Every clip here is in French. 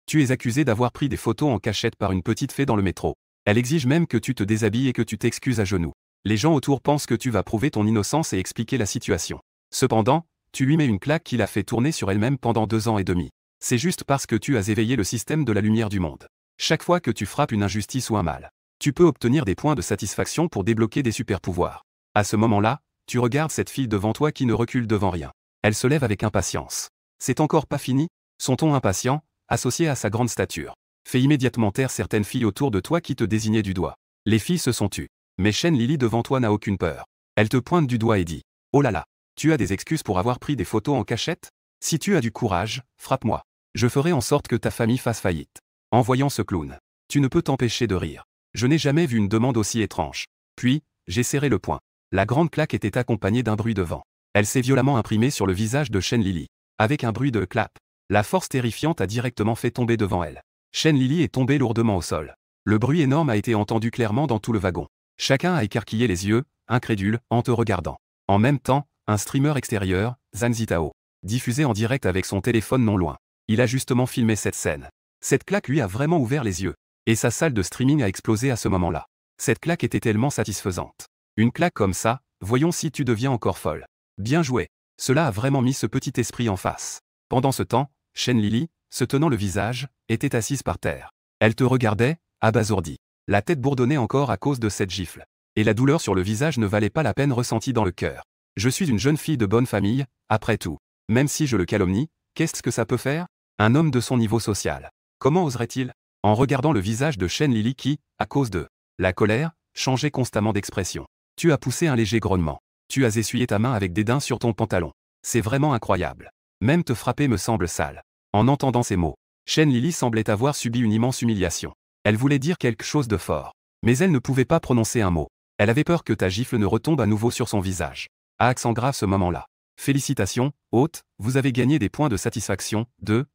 Tu es accusé d'avoir pris des photos en cachette par une petite fée dans le métro. Elle exige même que tu te déshabilles et que tu t'excuses à genoux. Les gens autour pensent que tu vas prouver ton innocence et expliquer la situation. Cependant, tu lui mets une claque qui l'a fait tourner sur elle-même pendant 2 ans et demi. C'est juste parce que tu as éveillé le système de la lumière du monde. Chaque fois que tu frappes une injustice ou un mal, tu peux obtenir des points de satisfaction pour débloquer des super-pouvoirs. À ce moment-là, tu regardes cette fille devant toi qui ne recule devant rien. Elle se lève avec impatience. C'est encore pas fini? Son ton impatient, associé à sa grande stature, fait immédiatement taire certaines filles autour de toi qui te désignaient du doigt. Les filles se sont tues. Mais Shen Lily devant toi n'a aucune peur. Elle te pointe du doigt et dit « Oh là là, tu as des excuses pour avoir pris des photos en cachette? Si tu as du courage, frappe-moi. Je ferai en sorte que ta famille fasse faillite. » En voyant ce clown, tu ne peux t'empêcher de rire. Je n'ai jamais vu une demande aussi étrange. Puis, j'ai serré le poing. La grande claque était accompagnée d'un bruit de vent. Elle s'est violemment imprimée sur le visage de Shen Lily. Avec un bruit de clap, la force terrifiante a directement fait tomber devant elle. Shen Lily est tombée lourdement au sol. Le bruit énorme a été entendu clairement dans tout le wagon. Chacun a écarquillé les yeux, incrédule, en te regardant. En même temps, un streamer extérieur, Zhang Zitao, diffusait en direct avec son téléphone non loin. Il a justement filmé cette scène. Cette claque lui a vraiment ouvert les yeux. Et sa salle de streaming a explosé à ce moment-là. Cette claque était tellement satisfaisante. Une claque comme ça, voyons si tu deviens encore folle. Bien joué. Cela a vraiment mis ce petit esprit en face. Pendant ce temps, Shen Lily, se tenant le visage, était assise par terre. Elle te regardait, abasourdie. La tête bourdonnait encore à cause de cette gifle. Et la douleur sur le visage ne valait pas la peine ressentie dans le cœur. Je suis une jeune fille de bonne famille, après tout. Même si je le calomnie, qu'est-ce que ça peut faire? Un homme de son niveau social. Comment oserait-il? En regardant le visage de Shen Lily qui, à cause de la colère, changeait constamment d'expression. Tu as poussé un léger grognement. Tu as essuyé ta main avec dédain sur ton pantalon. C'est vraiment incroyable. Même te frapper me semble sale. En entendant ces mots, Shen Lily semblait avoir subi une immense humiliation. Elle voulait dire quelque chose de fort. Mais elle ne pouvait pas prononcer un mot. Elle avait peur que ta gifle ne retombe à nouveau sur son visage. À accent grave ce moment-là. Félicitations, hôte, vous avez gagné des points de satisfaction, 1.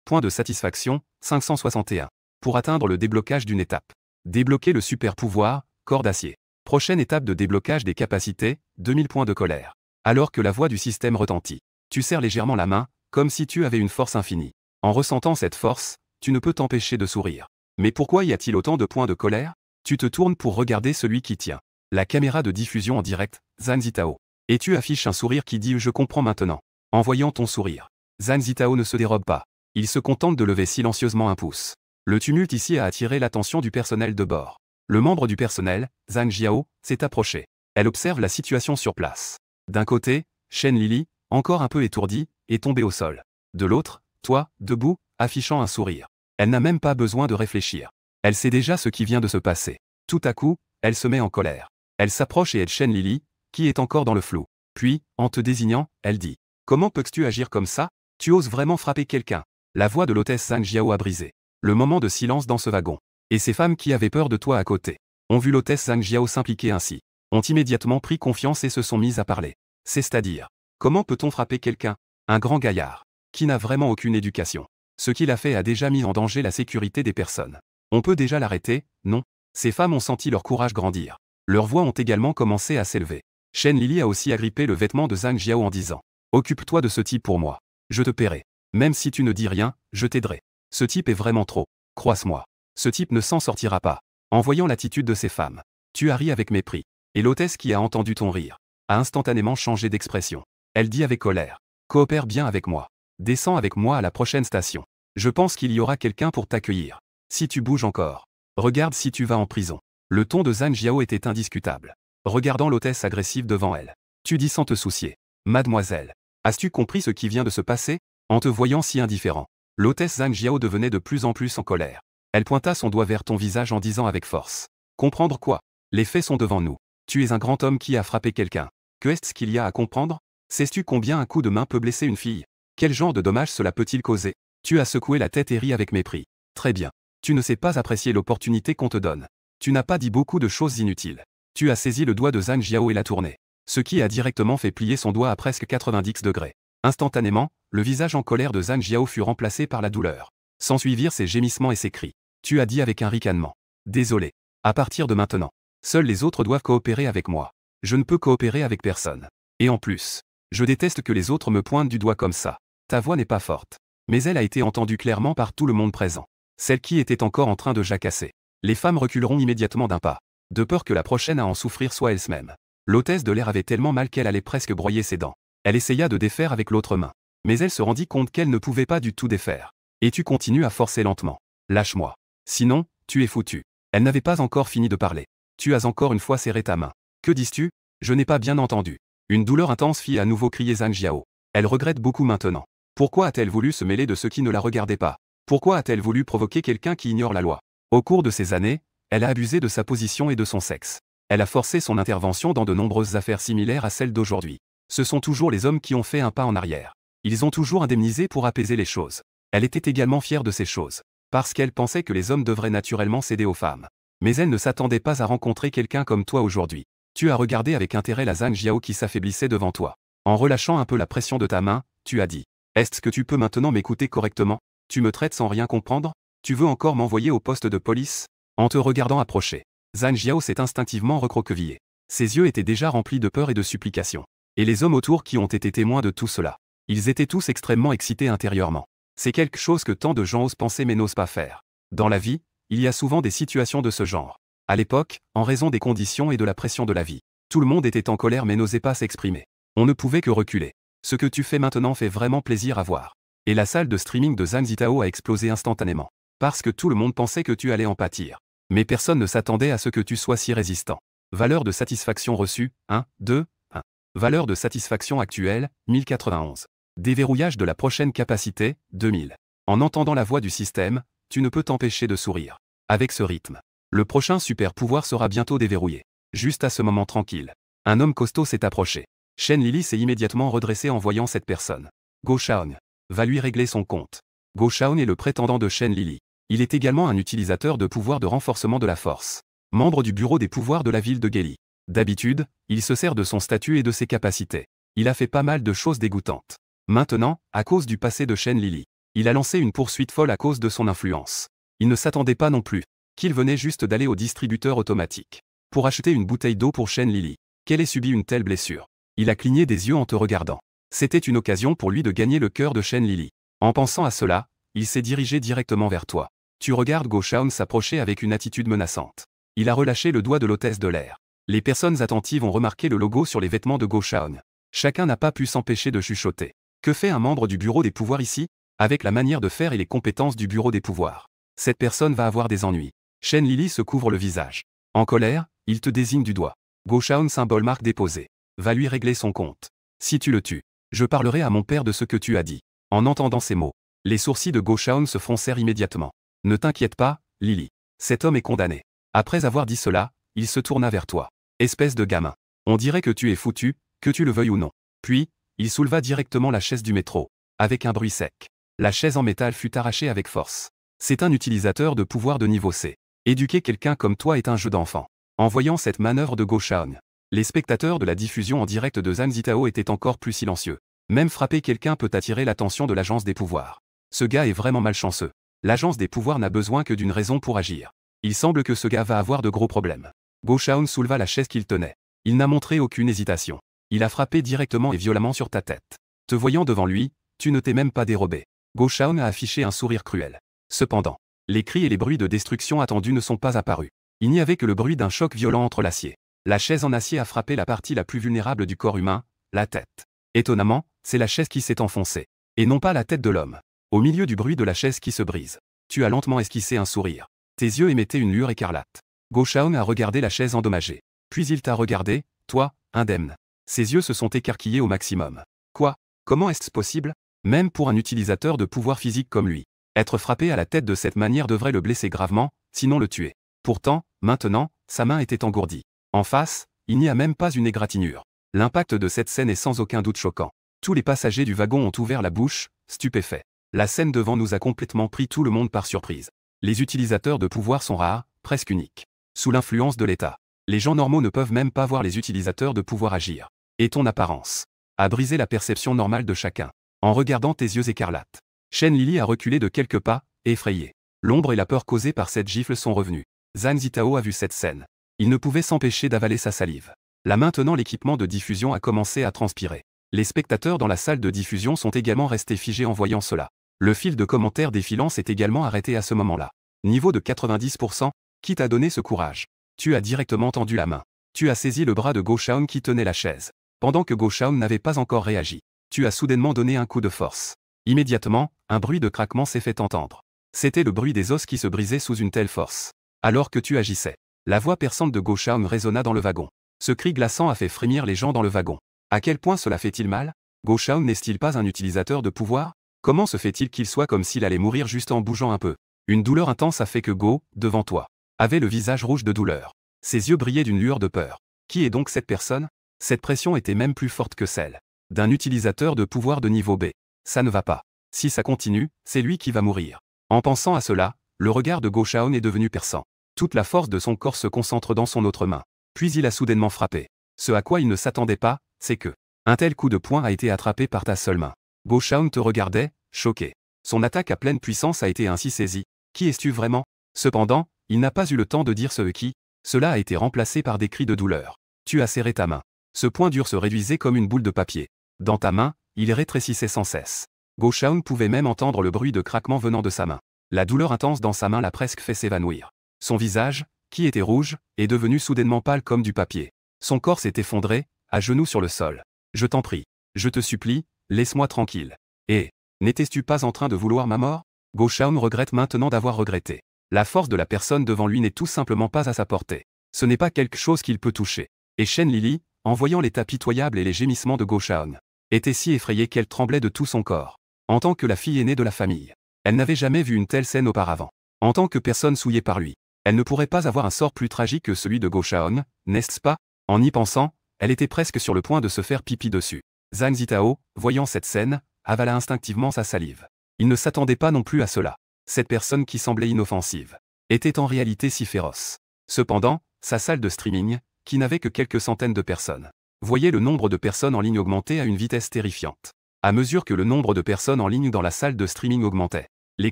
Point de satisfaction, 561. Pour atteindre le déblocage d'une étape. Débloquer le super pouvoir, corps d'acier. Prochaine étape de déblocage des capacités, 2000 points de colère. Alors que la voix du système retentit. Tu serres légèrement la main, comme si tu avais une force infinie. En ressentant cette force, tu ne peux t'empêcher de sourire. Mais pourquoi y a-t-il autant de points de colère? Tu te tournes pour regarder celui qui tient la caméra de diffusion en direct, Zhang Zitao. Et tu affiches un sourire qui dit « Je comprends maintenant ». En voyant ton sourire, Zhang Zitao ne se dérobe pas. Il se contente de lever silencieusement un pouce. Le tumulte ici a attiré l'attention du personnel de bord. Le membre du personnel, Zhang Jiao, s'est approché. Elle observe la situation sur place. D'un côté, Shen Lily, encore un peu étourdie, est tombée au sol. De l'autre, toi, debout, affichant un sourire. Elle n'a même pas besoin de réfléchir. Elle sait déjà ce qui vient de se passer. Tout à coup, elle se met en colère. Elle s'approche et aide Shen Lily, qui est encore dans le flou. Puis, en te désignant, elle dit « Comment peux-tu agir comme ça? Tu oses vraiment frapper quelqu'un ?» La voix de l'hôtesse Zhang Jiao a brisé. Le moment de silence dans ce wagon. Et ces femmes qui avaient peur de toi à côté ont vu l'hôtesse Zhang Jiao s'impliquer ainsi. Ont immédiatement pris confiance et se sont mises à parler. C'est-à-dire, comment peut-on frapper quelqu'un? Un grand gaillard, qui n'a vraiment aucune éducation. Ce qu'il a fait a déjà mis en danger la sécurité des personnes. On peut déjà l'arrêter, non? Ces femmes ont senti leur courage grandir. Leurs voix ont également commencé à s'élever. Shen Lily a aussi agrippé le vêtement de Zhang Jiao en disant « Occupe-toi de ce type pour moi. Je te paierai. Même si tu ne dis rien, je t'aiderai. Ce type est vraiment trop. Croise-moi. Ce type ne s'en sortira pas. » En voyant l'attitude de ces femmes, tu as ri avec mépris. Et l'hôtesse qui a entendu ton rire a instantanément changé d'expression. Elle dit avec colère « Coopère bien avec moi. Descends avec moi à la prochaine station. Je pense qu'il y aura quelqu'un pour t'accueillir. Si tu bouges encore, regarde si tu vas en prison. » Le ton de Zhang Jiao était indiscutable. Regardant l'hôtesse agressive devant elle, tu dis sans te soucier « Mademoiselle, as-tu compris ce qui vient de se passer ?» En te voyant si indifférent, l'hôtesse Zhang Jiao devenait de plus en plus en colère. Elle pointa son doigt vers ton visage en disant avec force « Comprendre quoi? Les faits sont devant nous. Tu es un grand homme qui a frappé quelqu'un. Que est-ce qu'il y a à comprendre? Sais-tu combien un coup de main peut blesser une fille? Quel genre de dommages cela peut-il causer? » Tu as secoué la tête et ri avec mépris. Très bien. Tu ne sais pas apprécier l'opportunité qu'on te donne. Tu n'as pas dit beaucoup de choses inutiles. Tu as saisi le doigt de Zhang Jiao et l'a tourné. Ce qui a directement fait plier son doigt à presque 90 degrés. Instantanément, le visage en colère de Zhang Jiao fut remplacé par la douleur. S'ensuivirent ses gémissements et ses cris. Tu as dit avec un ricanement. Désolé. À partir de maintenant, seuls les autres doivent coopérer avec moi. Je ne peux coopérer avec personne. Et en plus, je déteste que les autres me pointent du doigt comme ça. Ta voix n'est pas forte. Mais elle a été entendue clairement par tout le monde présent. Celle qui était encore en train de jacasser. Les femmes reculeront immédiatement d'un pas, de peur que la prochaine à en souffrir soit elle-même. L'hôtesse de l'air avait tellement mal qu'elle allait presque broyer ses dents. Elle essaya de défaire avec l'autre main. Mais elle se rendit compte qu'elle ne pouvait pas du tout défaire. Et tu continues à forcer lentement. Lâche-moi. Sinon, tu es foutu. Elle n'avait pas encore fini de parler. Tu as encore une fois serré ta main. Que dis-tu? Je n'ai pas bien entendu. Une douleur intense fit à nouveau crier Zhang Jiao. Elle regrette beaucoup maintenant. Pourquoi a-t-elle voulu se mêler de ceux qui ne la regardaient pas? Pourquoi a-t-elle voulu provoquer quelqu'un qui ignore la loi? Au cours de ces années, elle a abusé de sa position et de son sexe. Elle a forcé son intervention dans de nombreuses affaires similaires à celles d'aujourd'hui. Ce sont toujours les hommes qui ont fait un pas en arrière. Ils ont toujours indemnisé pour apaiser les choses. Elle était également fière de ces choses. Parce qu'elle pensait que les hommes devraient naturellement céder aux femmes. Mais elle ne s'attendait pas à rencontrer quelqu'un comme toi aujourd'hui. Tu as regardé avec intérêt la Zhang Jiao qui s'affaiblissait devant toi. En relâchant un peu la pression de ta main, tu as dit. Est-ce que tu peux maintenant m'écouter correctement? Tu me traites sans rien comprendre? Tu veux encore m'envoyer au poste de police? En te regardant approcher, Zhang Jiao s'est instinctivement recroquevillé. Ses yeux étaient déjà remplis de peur et de supplication. Et les hommes autour qui ont été témoins de tout cela. Ils étaient tous extrêmement excités intérieurement. C'est quelque chose que tant de gens osent penser mais n'osent pas faire. Dans la vie, il y a souvent des situations de ce genre. À l'époque, en raison des conditions et de la pression de la vie, tout le monde était en colère mais n'osait pas s'exprimer. On ne pouvait que reculer. Ce que tu fais maintenant fait vraiment plaisir à voir. Et la salle de streaming de Zhang Zitao a explosé instantanément. Parce que tout le monde pensait que tu allais en pâtir. Mais personne ne s'attendait à ce que tu sois si résistant. Valeur de satisfaction reçue, 1, 2, 1. Valeur de satisfaction actuelle, 1091. Déverrouillage de la prochaine capacité, 2000. En entendant la voix du système, tu ne peux t'empêcher de sourire. Avec ce rythme, le prochain super pouvoir sera bientôt déverrouillé. Juste à ce moment tranquille, un homme costaud s'est approché. Shen Lili s'est immédiatement redressé en voyant cette personne. Go Shaon va lui régler son compte. Go Shaon est le prétendant de Shen Lili. Il est également un utilisateur de pouvoir de renforcement de la force. Membre du bureau des pouvoirs de la ville de Gueli. D'habitude, il se sert de son statut et de ses capacités. Il a fait pas mal de choses dégoûtantes. Maintenant, à cause du passé de Shen Lili, il a lancé une poursuite folle à cause de son influence. Il ne s'attendait pas non plus qu'il venait juste d'aller au distributeur automatique pour acheter une bouteille d'eau pour Shen Lili, qu'elle ait subi une telle blessure. Il a cligné des yeux en te regardant. C'était une occasion pour lui de gagner le cœur de Shen Lili. En pensant à cela, il s'est dirigé directement vers toi. Tu regardes Go Shaon s'approcher avec une attitude menaçante. Il a relâché le doigt de l'hôtesse de l'air. Les personnes attentives ont remarqué le logo sur les vêtements de Go Shaon. Chacun n'a pas pu s'empêcher de chuchoter. Que fait un membre du bureau des pouvoirs ici? Avec la manière de faire et les compétences du bureau des pouvoirs, cette personne va avoir des ennuis. Shen Lili se couvre le visage. En colère, il te désigne du doigt. Go Shaon symbole marque déposée. Va lui régler son compte. Si tu le tues, je parlerai à mon père de ce que tu as dit. En entendant ces mots, les sourcils de Go Shaon se froncèrent immédiatement. Ne t'inquiète pas, Lili. Cet homme est condamné. Après avoir dit cela, il se tourna vers toi. Espèce de gamin. On dirait que tu es foutu, que tu le veuilles ou non. Puis, il souleva directement la chaise du métro. Avec un bruit sec. La chaise en métal fut arrachée avec force. C'est un utilisateur de pouvoir de niveau C. Éduquer quelqu'un comme toi est un jeu d'enfant. En voyant cette manœuvre de Go Shaon, les spectateurs de la diffusion en direct de Zhang Zitao étaient encore plus silencieux. Même frapper quelqu'un peut attirer l'attention de l'agence des pouvoirs. Ce gars est vraiment malchanceux. L'agence des pouvoirs n'a besoin que d'une raison pour agir. Il semble que ce gars va avoir de gros problèmes. Go Shaon souleva la chaise qu'il tenait. Il n'a montré aucune hésitation. Il a frappé directement et violemment sur ta tête. Te voyant devant lui, tu ne t'es même pas dérobé. Go Shaon a affiché un sourire cruel. Cependant, les cris et les bruits de destruction attendus ne sont pas apparus. Il n'y avait que le bruit d'un choc violent entre l'acier. La chaise en acier a frappé la partie la plus vulnérable du corps humain, la tête. Étonnamment, c'est la chaise qui s'est enfoncée. Et non pas la tête de l'homme. Au milieu du bruit de la chaise qui se brise, tu as lentement esquissé un sourire. Tes yeux émettaient une lueur écarlate. Go Shaon a regardé la chaise endommagée. Puis il t'a regardé, toi, indemne. Ses yeux se sont écarquillés au maximum. Quoi? Comment est-ce possible? Même pour un utilisateur de pouvoir physique comme lui. Être frappé à la tête de cette manière devrait le blesser gravement, sinon le tuer. Pourtant, maintenant, sa main était engourdie. En face, il n'y a même pas une égratignure. L'impact de cette scène est sans aucun doute choquant. Tous les passagers du wagon ont ouvert la bouche, stupéfaits. La scène devant nous a complètement pris tout le monde par surprise. Les utilisateurs de pouvoir sont rares, presque uniques. Sous l'influence de l'État, les gens normaux ne peuvent même pas voir les utilisateurs de pouvoir agir. Et ton apparence a brisé la perception normale de chacun. En regardant tes yeux écarlates, Shen Lili a reculé de quelques pas, effrayé. L'ombre et la peur causées par cette gifle sont revenus. Zhang Zitao a vu cette scène. Il ne pouvait s'empêcher d'avaler sa salive. Là maintenant l'équipement de diffusion a commencé à transpirer. Les spectateurs dans la salle de diffusion sont également restés figés en voyant cela. Le fil de commentaires défilant s'est également arrêté à ce moment-là. Niveau de 90%, qui t'a donné ce courage? Tu as directement tendu la main. Tu as saisi le bras de Go Shaun qui tenait la chaise. Pendant que Go Shaun n'avait pas encore réagi, tu as soudainement donné un coup de force. Immédiatement, un bruit de craquement s'est fait entendre. C'était le bruit des os qui se brisaient sous une telle force. Alors que tu agissais, la voix perçante de Go Shaun résonna dans le wagon. Ce cri glaçant a fait frémir les gens dans le wagon. À quel point cela fait-il mal? Go Shaun n'est-il pas un utilisateur de pouvoir? Comment se fait-il qu'il soit comme s'il allait mourir juste en bougeant un peu? Une douleur intense a fait que Go, devant toi, avait le visage rouge de douleur. Ses yeux brillaient d'une lueur de peur. Qui est donc cette personne? Cette pression était même plus forte que celle d'un utilisateur de pouvoir de niveau B. Ça ne va pas. Si ça continue, c'est lui qui va mourir. En pensant à cela, le regard de Go Shaun est devenu perçant. Toute la force de son corps se concentre dans son autre main. Puis il a soudainement frappé. Ce à quoi il ne s'attendait pas, c'est que un tel coup de poing a été attrapé par ta seule main. Go Shaun te regardait, choqué. Son attaque à pleine puissance a été ainsi saisie. Qui es-tu vraiment? Cependant, il n'a pas eu le temps de dire ce qui. Cela a été remplacé par des cris de douleur. Tu as serré ta main. Ce poing dur se réduisait comme une boule de papier. Dans ta main, il rétrécissait sans cesse. Go Shaun pouvait même entendre le bruit de craquement venant de sa main. La douleur intense dans sa main l'a presque fait s'évanouir. Son visage, qui était rouge, est devenu soudainement pâle comme du papier. Son corps s'est effondré, à genoux sur le sol. Je t'en prie. Je te supplie, laisse-moi tranquille. Et, n'étais-tu pas en train de vouloir ma mort? Go Shaun regrette maintenant d'avoir regretté. La force de la personne devant lui n'est tout simplement pas à sa portée. Ce n'est pas quelque chose qu'il peut toucher. Et Shen Lily, en voyant l'état pitoyable et les gémissements de Go Shaun, était si effrayée qu'elle tremblait de tout son corps. En tant que la fille aînée de la famille, elle n'avait jamais vu une telle scène auparavant. En tant que personne souillée par lui, elle ne pourrait pas avoir un sort plus tragique que celui de Go Shaun, n'est-ce pas? En y pensant, elle était presque sur le point de se faire pipi dessus. Zhang Zitao, voyant cette scène, avala instinctivement sa salive. Il ne s'attendait pas non plus à cela. Cette personne qui semblait inoffensive était en réalité si féroce. Cependant, sa salle de streaming, qui n'avait que quelques centaines de personnes, voyait le nombre de personnes en ligne augmenter à une vitesse terrifiante. À mesure que le nombre de personnes en ligne dans la salle de streaming augmentait, les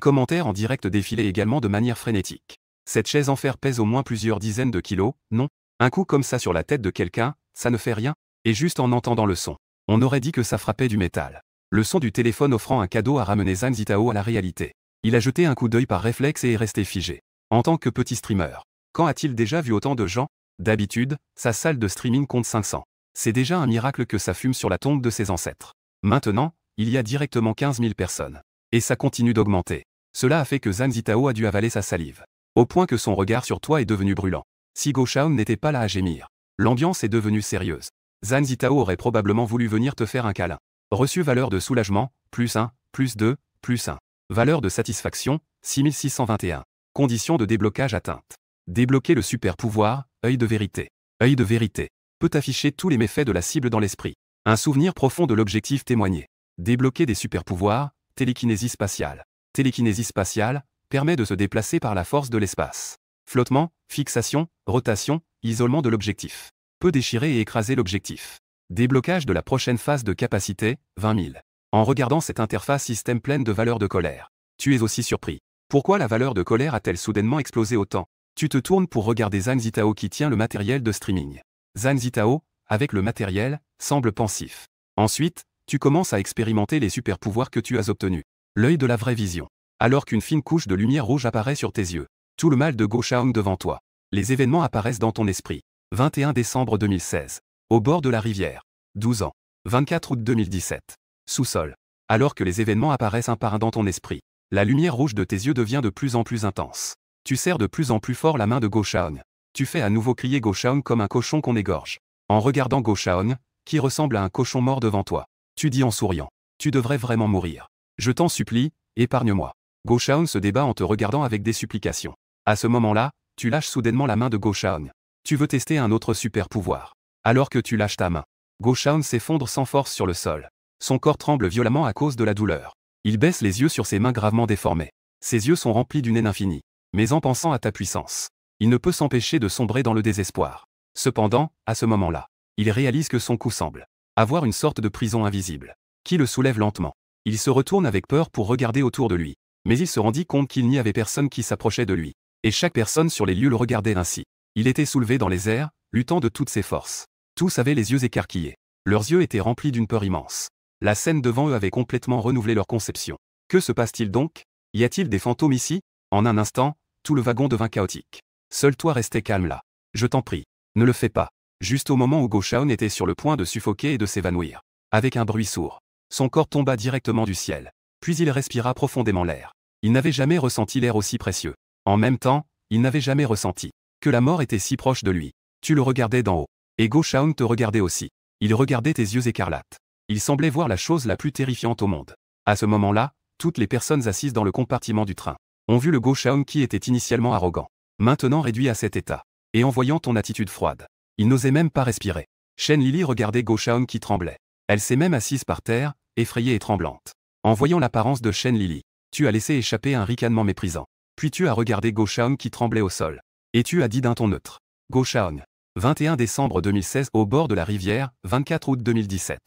commentaires en direct défilaient également de manière frénétique. Cette chaise en fer pèse au moins plusieurs dizaines de kilos, non? Un coup comme ça sur la tête de quelqu'un, ça ne fait rien? Et juste en entendant le son, on aurait dit que ça frappait du métal. Le son du téléphone offrant un cadeau a ramené Zhang Zitao à la réalité. Il a jeté un coup d'œil par réflexe et est resté figé. En tant que petit streamer, quand a-t-il déjà vu autant de gens? D'habitude, sa salle de streaming compte 500. C'est déjà un miracle que ça fume sur la tombe de ses ancêtres. Maintenant, il y a directement 15 000 personnes. Et ça continue d'augmenter. Cela a fait que Zhang Zitao a dû avaler sa salive. Au point que son regard sur toi est devenu brûlant. Si Go Shaun n'était pas là à gémir, l'ambiance est devenue sérieuse. Zhang Zitao aurait probablement voulu venir te faire un câlin. Reçu valeur de soulagement, plus 1, plus 2, plus 1. Valeur de satisfaction, 6621. Condition de déblocage atteinte. Débloquer le super pouvoir, œil de vérité. Œil de vérité peut afficher tous les méfaits de la cible dans l'esprit. Un souvenir profond de l'objectif témoigné. Débloquer des super pouvoirs, télékinésie spatiale. Télékinésie spatiale permet de se déplacer par la force de l'espace. Flottement, fixation, rotation, isolement de l'objectif. Peut déchirer et écraser l'objectif. Déblocage de la prochaine phase de capacité, 20 000. En regardant cette interface système pleine de valeurs de colère, tu es aussi surpris. Pourquoi la valeur de colère a-t-elle soudainement explosé autant? Tu te tournes pour regarder Zhang Zitao qui tient le matériel de streaming. Zhang Zitao, avec le matériel, semble pensif. Ensuite, tu commences à expérimenter les super pouvoirs que tu as obtenus. L'œil de la vraie vision. Alors qu'une fine couche de lumière rouge apparaît sur tes yeux. Tout le mal de Go Shaun devant toi. Les événements apparaissent dans ton esprit. 21 décembre 2016. Au bord de la rivière. 12 ans. 24 août 2017. Sous-sol. Alors que les événements apparaissent un par un dans ton esprit, la lumière rouge de tes yeux devient de plus en plus intense. Tu serres de plus en plus fort la main de Go Shaun. Tu fais à nouveau crier Go Shaun comme un cochon qu'on égorge. En regardant Go Shaun, qui ressemble à un cochon mort devant toi, tu dis en souriant. Tu devrais vraiment mourir. Je t'en supplie, épargne-moi. Go Shaun se débat en te regardant avec des supplications. À ce moment-là, tu lâches soudainement la main de Go Shaun. Tu veux tester un autre super pouvoir. Alors que tu lâches ta main, Go Shaun s'effondre sans force sur le sol. Son corps tremble violemment à cause de la douleur. Il baisse les yeux sur ses mains gravement déformées. Ses yeux sont remplis d'une haine infinie. Mais en pensant à ta puissance, il ne peut s'empêcher de sombrer dans le désespoir. Cependant, à ce moment-là, il réalise que son cou semble avoir une sorte de prison invisible, qui le soulève lentement. Il se retourne avec peur pour regarder autour de lui. Mais il se rendit compte qu'il n'y avait personne qui s'approchait de lui. Et chaque personne sur les lieux le regardait ainsi. Il était soulevé dans les airs, luttant de toutes ses forces. Tous avaient les yeux écarquillés. Leurs yeux étaient remplis d'une peur immense. La scène devant eux avait complètement renouvelé leur conception. Que se passe-t-il donc? Y a-t-il des fantômes ici? En un instant, tout le wagon devint chaotique. Seul toi restais calme là. Je t'en prie, ne le fais pas. Juste au moment où Go Shaun était sur le point de suffoquer et de s'évanouir. Avec un bruit sourd, son corps tomba directement du ciel. Puis il respira profondément l'air. Il n'avait jamais ressenti l'air aussi précieux. En même temps, il n'avait jamais ressenti que la mort était si proche de lui. Tu le regardais d'en haut. Et Go Shaun te regardait aussi. Il regardait tes yeux écarlates. Il semblait voir la chose la plus terrifiante au monde. À ce moment-là, toutes les personnes assises dans le compartiment du train ont vu le Go Shaun qui était initialement arrogant, maintenant réduit à cet état. Et en voyant ton attitude froide, il n'osait même pas respirer. Shen Lily regardait Go Shaun qui tremblait. Elle s'est même assise par terre, effrayée et tremblante. En voyant l'apparence de Shen Lily, tu as laissé échapper un ricanement méprisant. Puis tu as regardé Go Shaun qui tremblait au sol. Et tu as dit d'un ton neutre. Go Shaun. 21 décembre 2016 au bord de la rivière, 24 août 2017.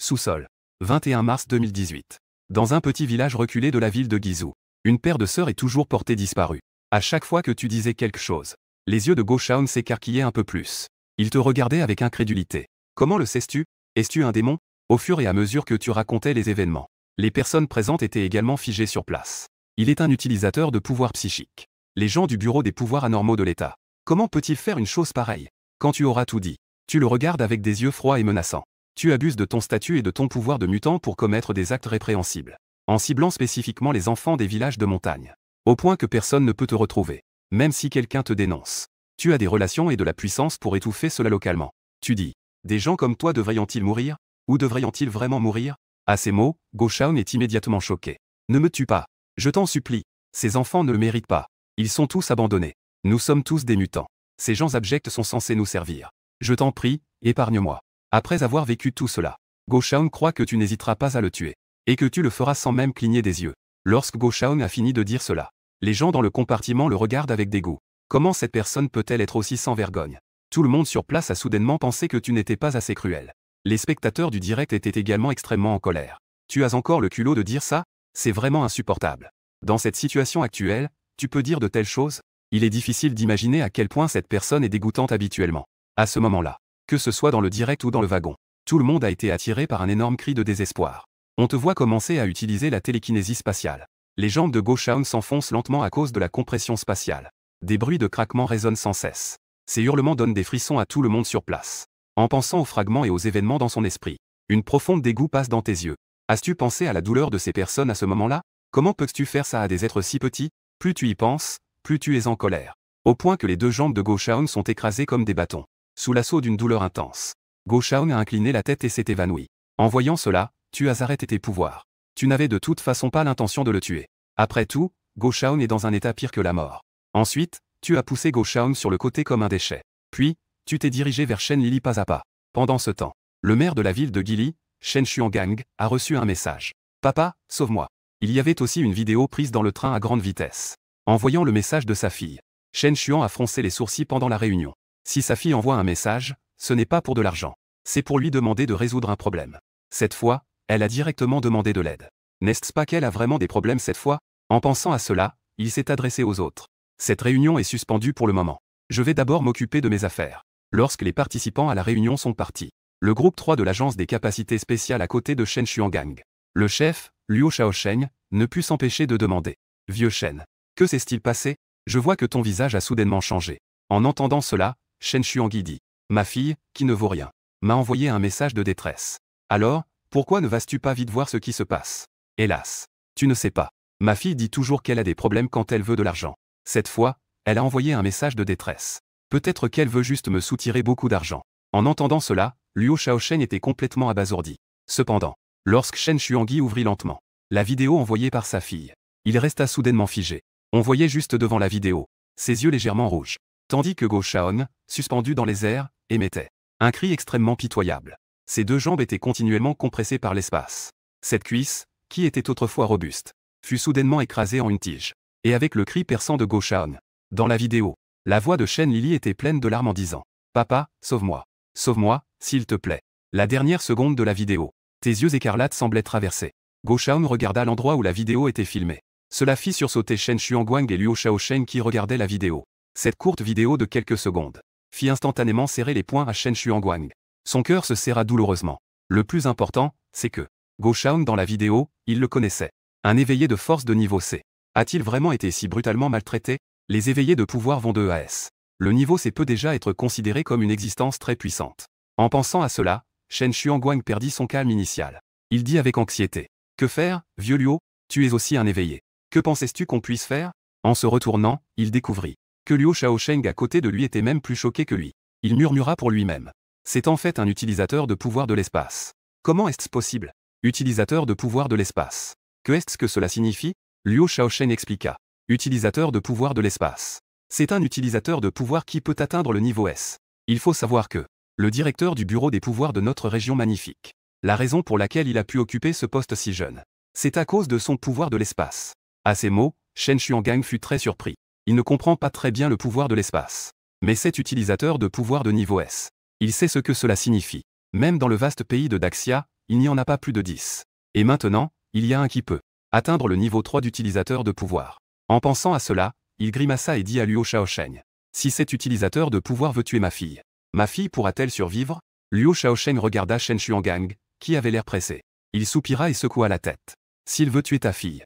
Sous-sol. 21 mars 2018. Dans un petit village reculé de la ville de Guizhou. Une paire de sœurs est toujours portée disparue. À chaque fois que tu disais quelque chose, les yeux de Go Shaun s'écarquillaient un peu plus. Il te regardait avec incrédulité. Comment le sais-tu? Es-tu un démon? Au fur et à mesure que tu racontais les événements, les personnes présentes étaient également figées sur place. Il est un utilisateur de pouvoirs psychiques. Les gens du bureau des pouvoirs anormaux de l'État. Comment peut-il faire une chose pareille? Quand tu auras tout dit, tu le regardes avec des yeux froids et menaçants. Tu abuses de ton statut et de ton pouvoir de mutant pour commettre des actes répréhensibles. En ciblant spécifiquement les enfants des villages de montagne. Au point que personne ne peut te retrouver. Même si quelqu'un te dénonce. Tu as des relations et de la puissance pour étouffer cela localement. Tu dis, des gens comme toi devraient-ils mourir? Ou devraient-ils vraiment mourir? À ces mots, Go Shaun est immédiatement choqué. Ne me tue pas. Je t'en supplie. Ces enfants ne le méritent pas. Ils sont tous abandonnés. Nous sommes tous des mutants. Ces gens abjects sont censés nous servir. Je t'en prie, épargne-moi. Après avoir vécu tout cela, Go Shaun croit que tu n'hésiteras pas à le tuer. Et que tu le feras sans même cligner des yeux. Lorsque Go Shaun a fini de dire cela, les gens dans le compartiment le regardent avec dégoût. Comment cette personne peut-elle être aussi sans vergogne? Tout le monde sur place a soudainement pensé que tu n'étais pas assez cruel. Les spectateurs du direct étaient également extrêmement en colère. Tu as encore le culot de dire ça? C'est vraiment insupportable. Dans cette situation actuelle, tu peux dire de telles choses? Il est difficile d'imaginer à quel point cette personne est dégoûtante habituellement. À ce moment-là, que ce soit dans le direct ou dans le wagon, tout le monde a été attiré par un énorme cri de désespoir. On te voit commencer à utiliser la télékinésie spatiale. Les jambes de Go Shaun s'enfoncent lentement à cause de la compression spatiale. Des bruits de craquement résonnent sans cesse. Ces hurlements donnent des frissons à tout le monde sur place. En pensant aux fragments et aux événements dans son esprit, une profonde dégoût passe dans tes yeux. As-tu pensé à la douleur de ces personnes à ce moment-là? Comment peux-tu faire ça à des êtres si petits? Plus tu y penses, plus tu es en colère. Au point que les deux jambes de Go Shaun sont écrasées comme des bâtons. Sous l'assaut d'une douleur intense. Go Shaun a incliné la tête et s'est évanoui. En voyant cela, tu as arrêté tes pouvoirs. Tu n'avais de toute façon pas l'intention de le tuer. Après tout, Go Shaun est dans un état pire que la mort. Ensuite, tu as poussé Go Shaun sur le côté comme un déchet. Puis, tu t'es dirigé vers Shen Lily pas à pas. Pendant ce temps, le maire de la ville de Guili, Shen Xuangang, a reçu un message. Papa, sauve-moi. Il y avait aussi une vidéo prise dans le train à grande vitesse. En voyant le message de sa fille, Shen Xuan a froncé les sourcils pendant la réunion. Si sa fille envoie un message, ce n'est pas pour de l'argent. C'est pour lui demander de résoudre un problème. Cette fois, elle a directement demandé de l'aide. N'est-ce pas qu'elle a vraiment des problèmes cette fois? En pensant à cela, il s'est adressé aux autres. Cette réunion est suspendue pour le moment. Je vais d'abord m'occuper de mes affaires. Lorsque les participants à la réunion sont partis, le groupe 3 de l'agence des capacités spéciales à côté de Shen Xuangang, le chef, Luo Shaosheng, ne put s'empêcher de demander. Vieux Shen, que s'est-il passé? Je vois que ton visage a soudainement changé. En entendant cela, Shen Xuangui dit. Ma fille, qui ne vaut rien, m'a envoyé un message de détresse. Alors, pourquoi ne vas-tu pas vite voir ce qui se passe? Hélas, tu ne sais pas. Ma fille dit toujours qu'elle a des problèmes quand elle veut de l'argent. Cette fois, elle a envoyé un message de détresse. Peut-être qu'elle veut juste me soutirer beaucoup d'argent. En entendant cela, Luo Shaosheng était complètement abasourdi. Cependant, lorsque Shen Xuangui ouvrit lentement la vidéo envoyée par sa fille, il resta soudainement figé. On voyait juste devant la vidéo ses yeux légèrement rouges, tandis que Go Shaun, suspendu dans les airs, émettait un cri extrêmement pitoyable. Ses deux jambes étaient continuellement compressées par l'espace. Cette cuisse, qui était autrefois robuste, fut soudainement écrasée en une tige. Et avec le cri perçant de Go Shaun, dans la vidéo, la voix de Shen Lily était pleine de larmes en disant « Papa, sauve-moi. Sauve-moi, s'il te plaît. » La dernière seconde de la vidéo, tes yeux écarlates semblaient traverser. Go Shaun regarda l'endroit où la vidéo était filmée. Cela fit sursauter Shen Xuanguang et Luo Shaosheng qui regardaient la vidéo. Cette courte vidéo de quelques secondes fit instantanément serrer les poings à Shen Xuanguang. Son cœur se serra douloureusement. Le plus important, c'est que Go Shaun dans la vidéo, il le connaissait. Un éveillé de force de niveau C. A-t-il vraiment été si brutalement maltraité? Les éveillés de pouvoir vont de E à S. Le niveau C peut déjà être considéré comme une existence très puissante. En pensant à cela, Shen Xuanguang perdit son calme initial. Il dit avec anxiété. Que faire, vieux Luo? Tu es aussi un éveillé. Que pensais-tu qu'on puisse faire? En se retournant, il découvrit que Luo Shaosheng à côté de lui était même plus choqué que lui. Il murmura pour lui-même. C'est en fait un utilisateur de pouvoir de l'espace. Comment est-ce possible? Utilisateur de pouvoir de l'espace. Que est-ce que cela signifie? Luo Shaosheng expliqua. Utilisateur de pouvoir de l'espace. C'est un utilisateur de pouvoir qui peut atteindre le niveau S. Il faut savoir que le directeur du bureau des pouvoirs de notre région magnifique. La raison pour laquelle il a pu occuper ce poste si jeune. C'est à cause de son pouvoir de l'espace. À ces mots, Shen Xuangang fut très surpris. Il ne comprend pas très bien le pouvoir de l'espace. Mais cet utilisateur de pouvoir de niveau S. Il sait ce que cela signifie. Même dans le vaste pays de Daxia, il n'y en a pas plus de 10. Et maintenant, il y a un qui peut atteindre le niveau 3 d'utilisateur de pouvoir. En pensant à cela, il grimaça et dit à Luo Shaosheng. Si cet utilisateur de pouvoir veut tuer ma fille pourra-t-elle survivre? Luo Shaosheng regarda Shen Xuangang, qui avait l'air pressé. Il soupira et secoua la tête. S'il veut tuer ta fille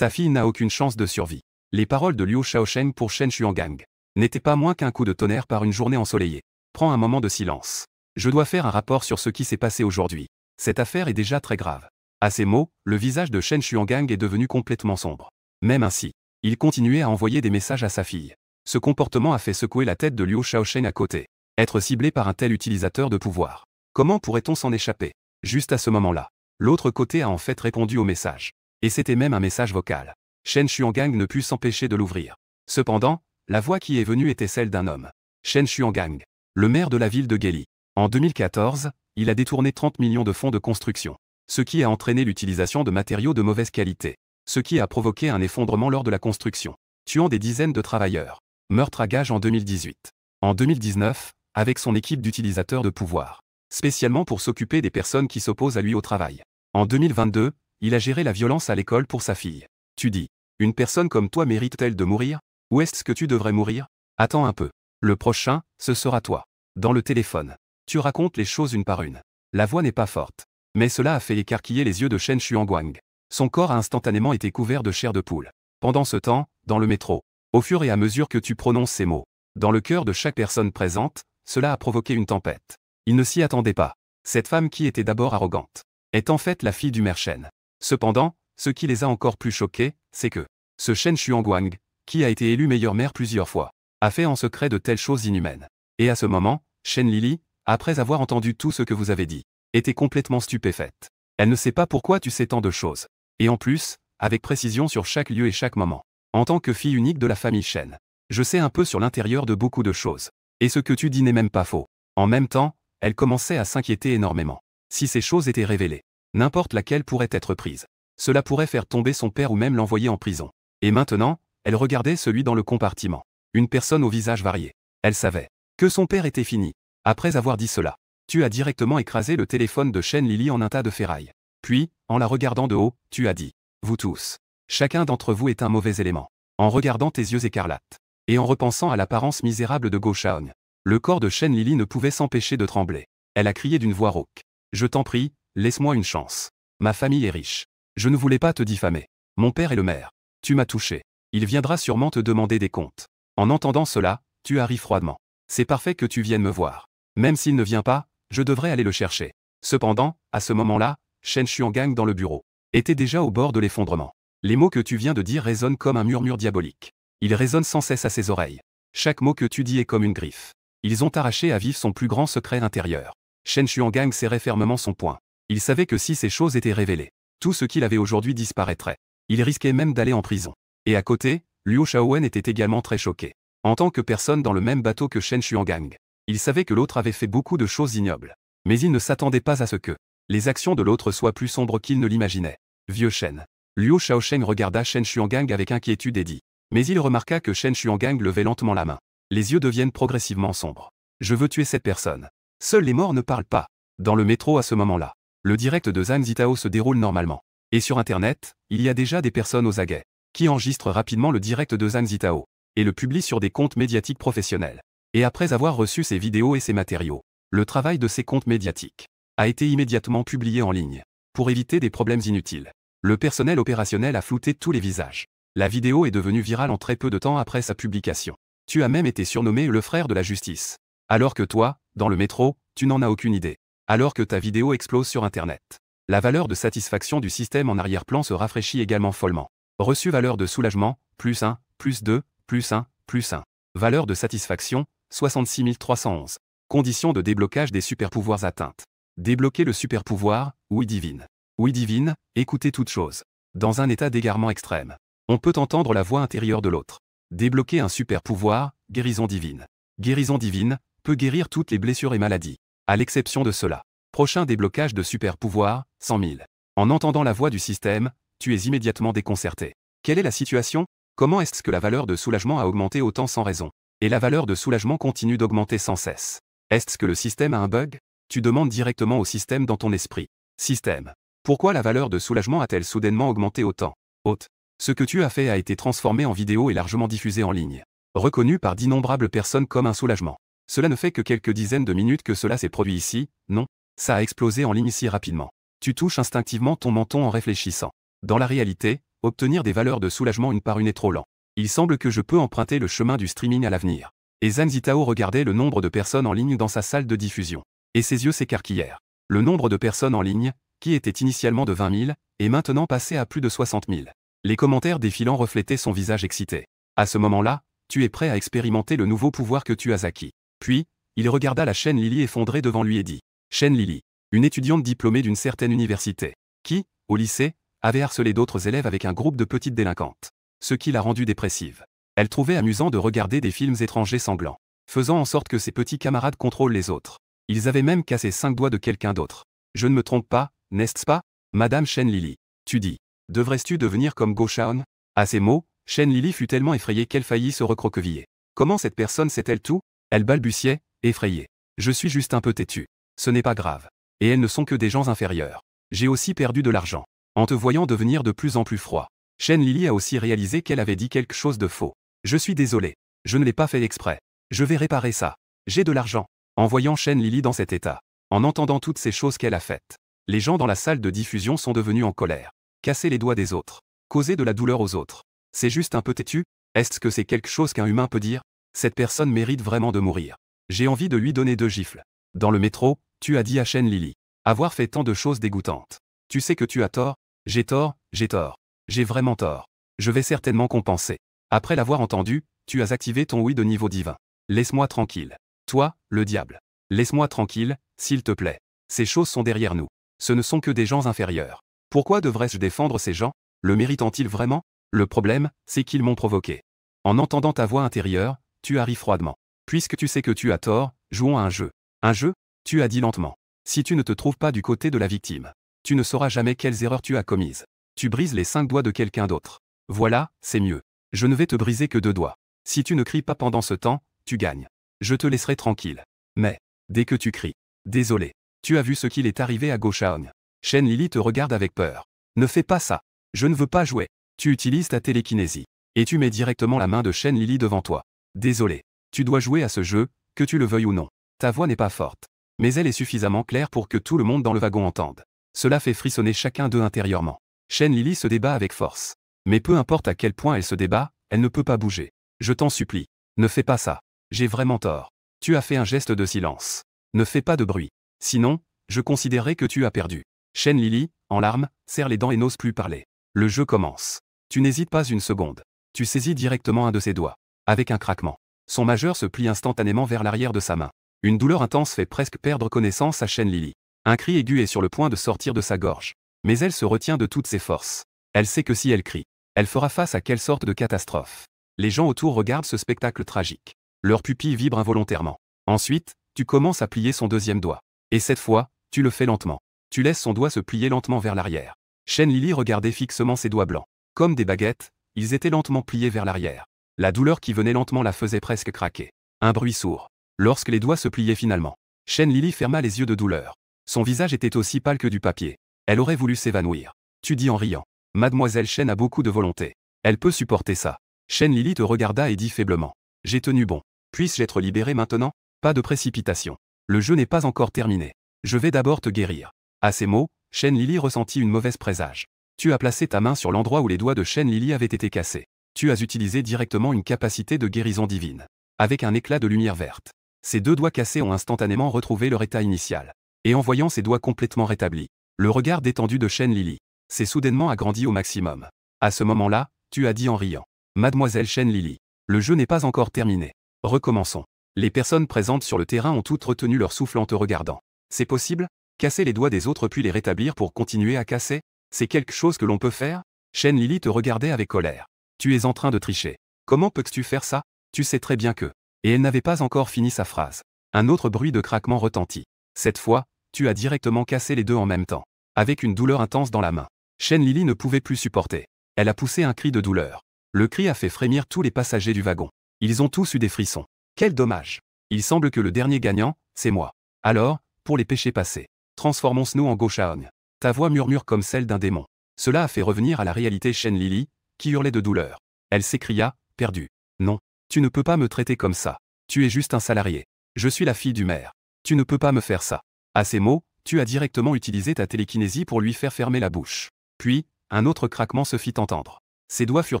n'a aucune chance de survie. Les paroles de Luo Shaosheng pour Shen Xuangang n'étaient pas moins qu'un coup de tonnerre par une journée ensoleillée. Prends un moment de silence. Je dois faire un rapport sur ce qui s'est passé aujourd'hui. Cette affaire est déjà très grave. À ces mots, le visage de Shen Xuangang est devenu complètement sombre. Même ainsi, il continuait à envoyer des messages à sa fille. Ce comportement a fait secouer la tête de Luo Shaosheng à côté. Être ciblé par un tel utilisateur de pouvoir. Comment pourrait-on s'en échapper? Juste à ce moment-là, l'autre côté a en fait répondu au message. Et c'était même un message vocal. Shen Xuangang ne put s'empêcher de l'ouvrir. Cependant, la voix qui est venue était celle d'un homme. Shen Xuangang, le maire de la ville de Guili. En 2014, il a détourné 30 millions de fonds de construction. Ce qui a entraîné l'utilisation de matériaux de mauvaise qualité. Ce qui a provoqué un effondrement lors de la construction, tuant des dizaines de travailleurs. Meurtre à gages en 2018. En 2019, avec son équipe d'utilisateurs de pouvoir. Spécialement pour s'occuper des personnes qui s'opposent à lui au travail. En 2022, il a géré la violence à l'école pour sa fille. Tu dis, une personne comme toi mérite-t-elle de mourir? Où est-ce que tu devrais mourir? Attends un peu. Le prochain, ce sera toi. Dans le téléphone. Tu racontes les choses une par une. La voix n'est pas forte. Mais cela a fait écarquiller les yeux de Shen Xuanguang. Son corps a instantanément été couvert de chair de poule. Pendant ce temps, dans le métro, au fur et à mesure que tu prononces ces mots, dans le cœur de chaque personne présente, cela a provoqué une tempête. Il ne s'y attendait pas. Cette femme qui était d'abord arrogante, est en fait la fille du maire Shen. Cependant, ce qui les a encore plus choqués, c'est que ce Shen Xuanguang, qui a été élu meilleur maire plusieurs fois, a fait en secret de telles choses inhumaines. Et à ce moment, Shen Lili, après avoir entendu tout ce que vous avez dit, était complètement stupéfaite. Elle ne sait pas pourquoi tu sais tant de choses. Et en plus, avec précision sur chaque lieu et chaque moment. En tant que fille unique de la famille Shen, je sais un peu sur l'intérieur de beaucoup de choses. Et ce que tu dis n'est même pas faux. En même temps, elle commençait à s'inquiéter énormément. Si ces choses étaient révélées, n'importe laquelle pourrait être prise. Cela pourrait faire tomber son père ou même l'envoyer en prison. Et maintenant, elle regardait celui dans le compartiment. Une personne au visage varié. Elle savait que son père était fini. Après avoir dit cela, tu as directement écrasé le téléphone de Shen Lili en un tas de ferraille. Puis, en la regardant de haut, tu as dit, vous tous, chacun d'entre vous est un mauvais élément. En regardant tes yeux écarlates, et en repensant à l'apparence misérable de Go Shaon, le corps de Shen Lili ne pouvait s'empêcher de trembler. Elle a crié d'une voix rauque. Je t'en prie, laisse-moi une chance. Ma famille est riche. Je ne voulais pas te diffamer. Mon père est le maire. Tu m'as touché. Il viendra sûrement te demander des comptes. En entendant cela, tu as ri froidement. C'est parfait que tu viennes me voir. Même s'il ne vient pas, je devrais aller le chercher. Cependant, à ce moment-là, Shen Xuangang dans le bureau était déjà au bord de l'effondrement. Les mots que tu viens de dire résonnent comme un murmure diabolique. Ils résonnent sans cesse à ses oreilles. Chaque mot que tu dis est comme une griffe. Ils ont arraché à vif son plus grand secret intérieur. Shen Xuangang serrait fermement son poing. Il savait que si ces choses étaient révélées, tout ce qu'il avait aujourd'hui disparaîtrait. Il risquait même d'aller en prison. Et à côté, Luo Shaowen était également très choqué. En tant que personne dans le même bateau que Shen Xuangang, il savait que l'autre avait fait beaucoup de choses ignobles. Mais il ne s'attendait pas à ce que les actions de l'autre soient plus sombres qu'il ne l'imaginait. Vieux Shen. Luo Shaosheng regarda Shen Xuangang avec inquiétude et dit. Mais il remarqua que Shen Xuangang levait lentement la main. Les yeux deviennent progressivement sombres. Je veux tuer cette personne. Seuls les morts ne parlent pas. Dans le métro à ce moment-là, le direct de Zhang Zitao se déroule normalement. Et sur Internet, il y a déjà des personnes aux aguets qui enregistrent rapidement le direct de Zhang Zitao et le publient sur des comptes médiatiques professionnels. Et après avoir reçu ces vidéos et ces matériaux, le travail de ces comptes médiatiques a été immédiatement publié en ligne pour éviter des problèmes inutiles. Le personnel opérationnel a flouté tous les visages. La vidéo est devenue virale en très peu de temps après sa publication. Tu as même été surnommé le frère de la justice. Alors que toi, dans le métro, tu n'en as aucune idée. Alors que ta vidéo explose sur Internet. La valeur de satisfaction du système en arrière-plan se rafraîchit également follement. Reçu valeur de soulagement, plus 1, plus 2, plus 1, plus 1. Valeur de satisfaction, 66 311. Conditions de déblocage des super-pouvoirs atteintes. Débloquer le super-pouvoir, oui divine. Oui divine, écoutez toute chose. Dans un état d'égarement extrême. On peut entendre la voix intérieure de l'autre. Débloquer un super-pouvoir, guérison divine. Guérison divine, peut guérir toutes les blessures et maladies. À l'exception de cela. Prochain déblocage de super-pouvoir, 100 000. En entendant la voix du système, tu es immédiatement déconcerté. Quelle est la situation? Comment est-ce que la valeur de soulagement a augmenté autant sans raison? Et la valeur de soulagement continue d'augmenter sans cesse. Est-ce que le système a un bug? Tu demandes directement au système dans ton esprit. Système. Pourquoi la valeur de soulagement a-t-elle soudainement augmenté autant? Hôte. Ce que tu as fait a été transformé en vidéo et largement diffusé en ligne. Reconnu par d'innombrables personnes comme un soulagement. Cela ne fait que quelques dizaines de minutes que cela s'est produit ici, non? Ça a explosé en ligne si rapidement. Tu touches instinctivement ton menton en réfléchissant. Dans la réalité, obtenir des valeurs de soulagement une par une est trop lent. Il semble que je peux emprunter le chemin du streaming à l'avenir. Et Zhang Zitao regardait le nombre de personnes en ligne dans sa salle de diffusion. Et ses yeux s'écarquillèrent. Le nombre de personnes en ligne, qui était initialement de 20 000, est maintenant passé à plus de 60 000. Les commentaires défilant reflétaient son visage excité. À ce moment-là, tu es prêt à expérimenter le nouveau pouvoir que tu as acquis. Puis, il regarda la chaîne Lily effondrée devant lui et dit. Chaîne Lily. Une étudiante diplômée d'une certaine université. Qui, au lycée, avait harcelé d'autres élèves avec un groupe de petites délinquantes. Ce qui l'a rendue dépressive. Elle trouvait amusant de regarder des films étrangers sanglants. Faisant en sorte que ses petits camarades contrôlent les autres. Ils avaient même cassé 5 doigts de quelqu'un d'autre. Je ne me trompe pas, n'est-ce pas, Madame Chen Lily? Tu dis. Devrais-tu devenir comme Go Shaon? À ces mots, Chen Lily fut tellement effrayée qu'elle faillit se recroqueviller. Comment cette personne sait-elle tout? Elle balbutiait, effrayée. Je suis juste un peu têtu. Ce n'est pas grave. Et elles ne sont que des gens inférieurs. J'ai aussi perdu de l'argent. En te voyant devenir de plus en plus froid. Chen Lily a aussi réalisé qu'elle avait dit quelque chose de faux. Je suis désolé. Je ne l'ai pas fait exprès. Je vais réparer ça. J'ai de l'argent. En voyant Chen Lily dans cet état. En entendant toutes ces choses qu'elle a faites. Les gens dans la salle de diffusion sont devenus en colère. Casser les doigts des autres. Causer de la douleur aux autres. C'est juste un peu têtu? Est-ce que c'est quelque chose qu'un humain peut dire? Cette personne mérite vraiment de mourir. J'ai envie de lui donner 2 gifles. Dans le métro, tu as dit à Chen Lily. Avoir fait tant de choses dégoûtantes. Tu sais que tu as tort? J'ai tort, j'ai tort. J'ai vraiment tort. Je vais certainement compenser. Après l'avoir entendu, tu as activé ton oui de niveau divin. Laisse-moi tranquille. Toi, le diable. Laisse-moi tranquille, s'il te plaît. Ces choses sont derrière nous. Ce ne sont que des gens inférieurs. Pourquoi devrais-je défendre ces gens? Le méritent-ils vraiment? Le problème, c'est qu'ils m'ont provoqué. En entendant ta voix intérieure, tu as ri froidement. Puisque tu sais que tu as tort, jouons à un jeu. Un jeu? Tu as dit lentement. Si tu ne te trouves pas du côté de la victime, tu ne sauras jamais quelles erreurs tu as commises. Tu brises les 5 doigts de quelqu'un d'autre. Voilà, c'est mieux. Je ne vais te briser que 2 doigts. Si tu ne cries pas pendant ce temps, tu gagnes. Je te laisserai tranquille. Mais, dès que tu cries, désolé, tu as vu ce qu'il est arrivé à Go Shaon. Chen Lily te regarde avec peur. Ne fais pas ça. Je ne veux pas jouer. Tu utilises ta télékinésie. Et tu mets directement la main de Chen Lily devant toi. Désolé. Tu dois jouer à ce jeu, que tu le veuilles ou non. Ta voix n'est pas forte. Mais elle est suffisamment claire pour que tout le monde dans le wagon entende. Cela fait frissonner chacun d'eux intérieurement. Chen Lily se débat avec force. Mais peu importe à quel point elle se débat, elle ne peut pas bouger. Je t'en supplie. Ne fais pas ça. J'ai vraiment tort. Tu as fait un geste de silence. Ne fais pas de bruit. Sinon, je considérerai que tu as perdu. Chen Lily, en larmes, serre les dents et n'ose plus parler. Le jeu commence. Tu n'hésites pas une seconde. Tu saisis directement un de ses doigts. Avec un craquement. Son majeur se plie instantanément vers l'arrière de sa main. Une douleur intense fait presque perdre connaissance à Chen Lily. Un cri aigu est sur le point de sortir de sa gorge. Mais elle se retient de toutes ses forces. Elle sait que si elle crie, elle fera face à quelle sorte de catastrophe. Les gens autour regardent ce spectacle tragique. Leurs pupilles vibrent involontairement. Ensuite, tu commences à plier son 2e doigt. Et cette fois, tu le fais lentement. Tu laisses son doigt se plier lentement vers l'arrière. Chen Lily regardait fixement ses doigts blancs. Comme des baguettes, ils étaient lentement pliés vers l'arrière. La douleur qui venait lentement la faisait presque craquer. Un bruit sourd. Lorsque les doigts se pliaient finalement, Chen Lily ferma les yeux de douleur. Son visage était aussi pâle que du papier. Elle aurait voulu s'évanouir. Tu dis en riant. Mademoiselle Chen a beaucoup de volonté. Elle peut supporter ça. Chen Lily te regarda et dit faiblement. J'ai tenu bon. Puisse-je être libéré maintenant? Pas de précipitation. Le jeu n'est pas encore terminé. Je vais d'abord te guérir. À ces mots, Chen Lily ressentit une mauvaise présage. Tu as placé ta main sur l'endroit où les doigts de Shen Lily avaient été cassés. Tu as utilisé directement une capacité de guérison divine. Avec un éclat de lumière verte. Ces 2 doigts cassés ont instantanément retrouvé leur état initial. Et en voyant ses doigts complètement rétablis, le regard détendu de Shen Lily s'est soudainement agrandi au maximum. À ce moment-là, tu as dit en riant. Mademoiselle Shen Lily, le jeu n'est pas encore terminé. Recommençons. Les personnes présentes sur le terrain ont toutes retenu leur souffle en te regardant. C'est possible? Casser les doigts des autres puis les rétablir pour continuer à casser? C'est quelque chose que l'on peut faire? Shen Lily te regardait avec colère. Tu es en train de tricher. Comment peux-tu faire ça? Tu sais très bien que. Et elle n'avait pas encore fini sa phrase. Un autre bruit de craquement retentit. Cette fois, tu as directement cassé les 2 en même temps. Avec une douleur intense dans la main. Shen Lily ne pouvait plus supporter. Elle a poussé un cri de douleur. Le cri a fait frémir tous les passagers du wagon. Ils ont tous eu des frissons. Quel dommage. Il semble que le dernier gagnant, c'est moi. Alors, pour les péchés passés, transformons-nous en Goshaon. Ta voix murmure comme celle d'un démon. Cela a fait revenir à la réalité Shen Lily, qui hurlait de douleur. Elle s'écria, perdue. Non, tu ne peux pas me traiter comme ça. Tu es juste un salarié. Je suis la fille du maire. Tu ne peux pas me faire ça. À ces mots, tu as directement utilisé ta télékinésie pour lui faire fermer la bouche. Puis, un autre craquement se fit entendre. Ses doigts furent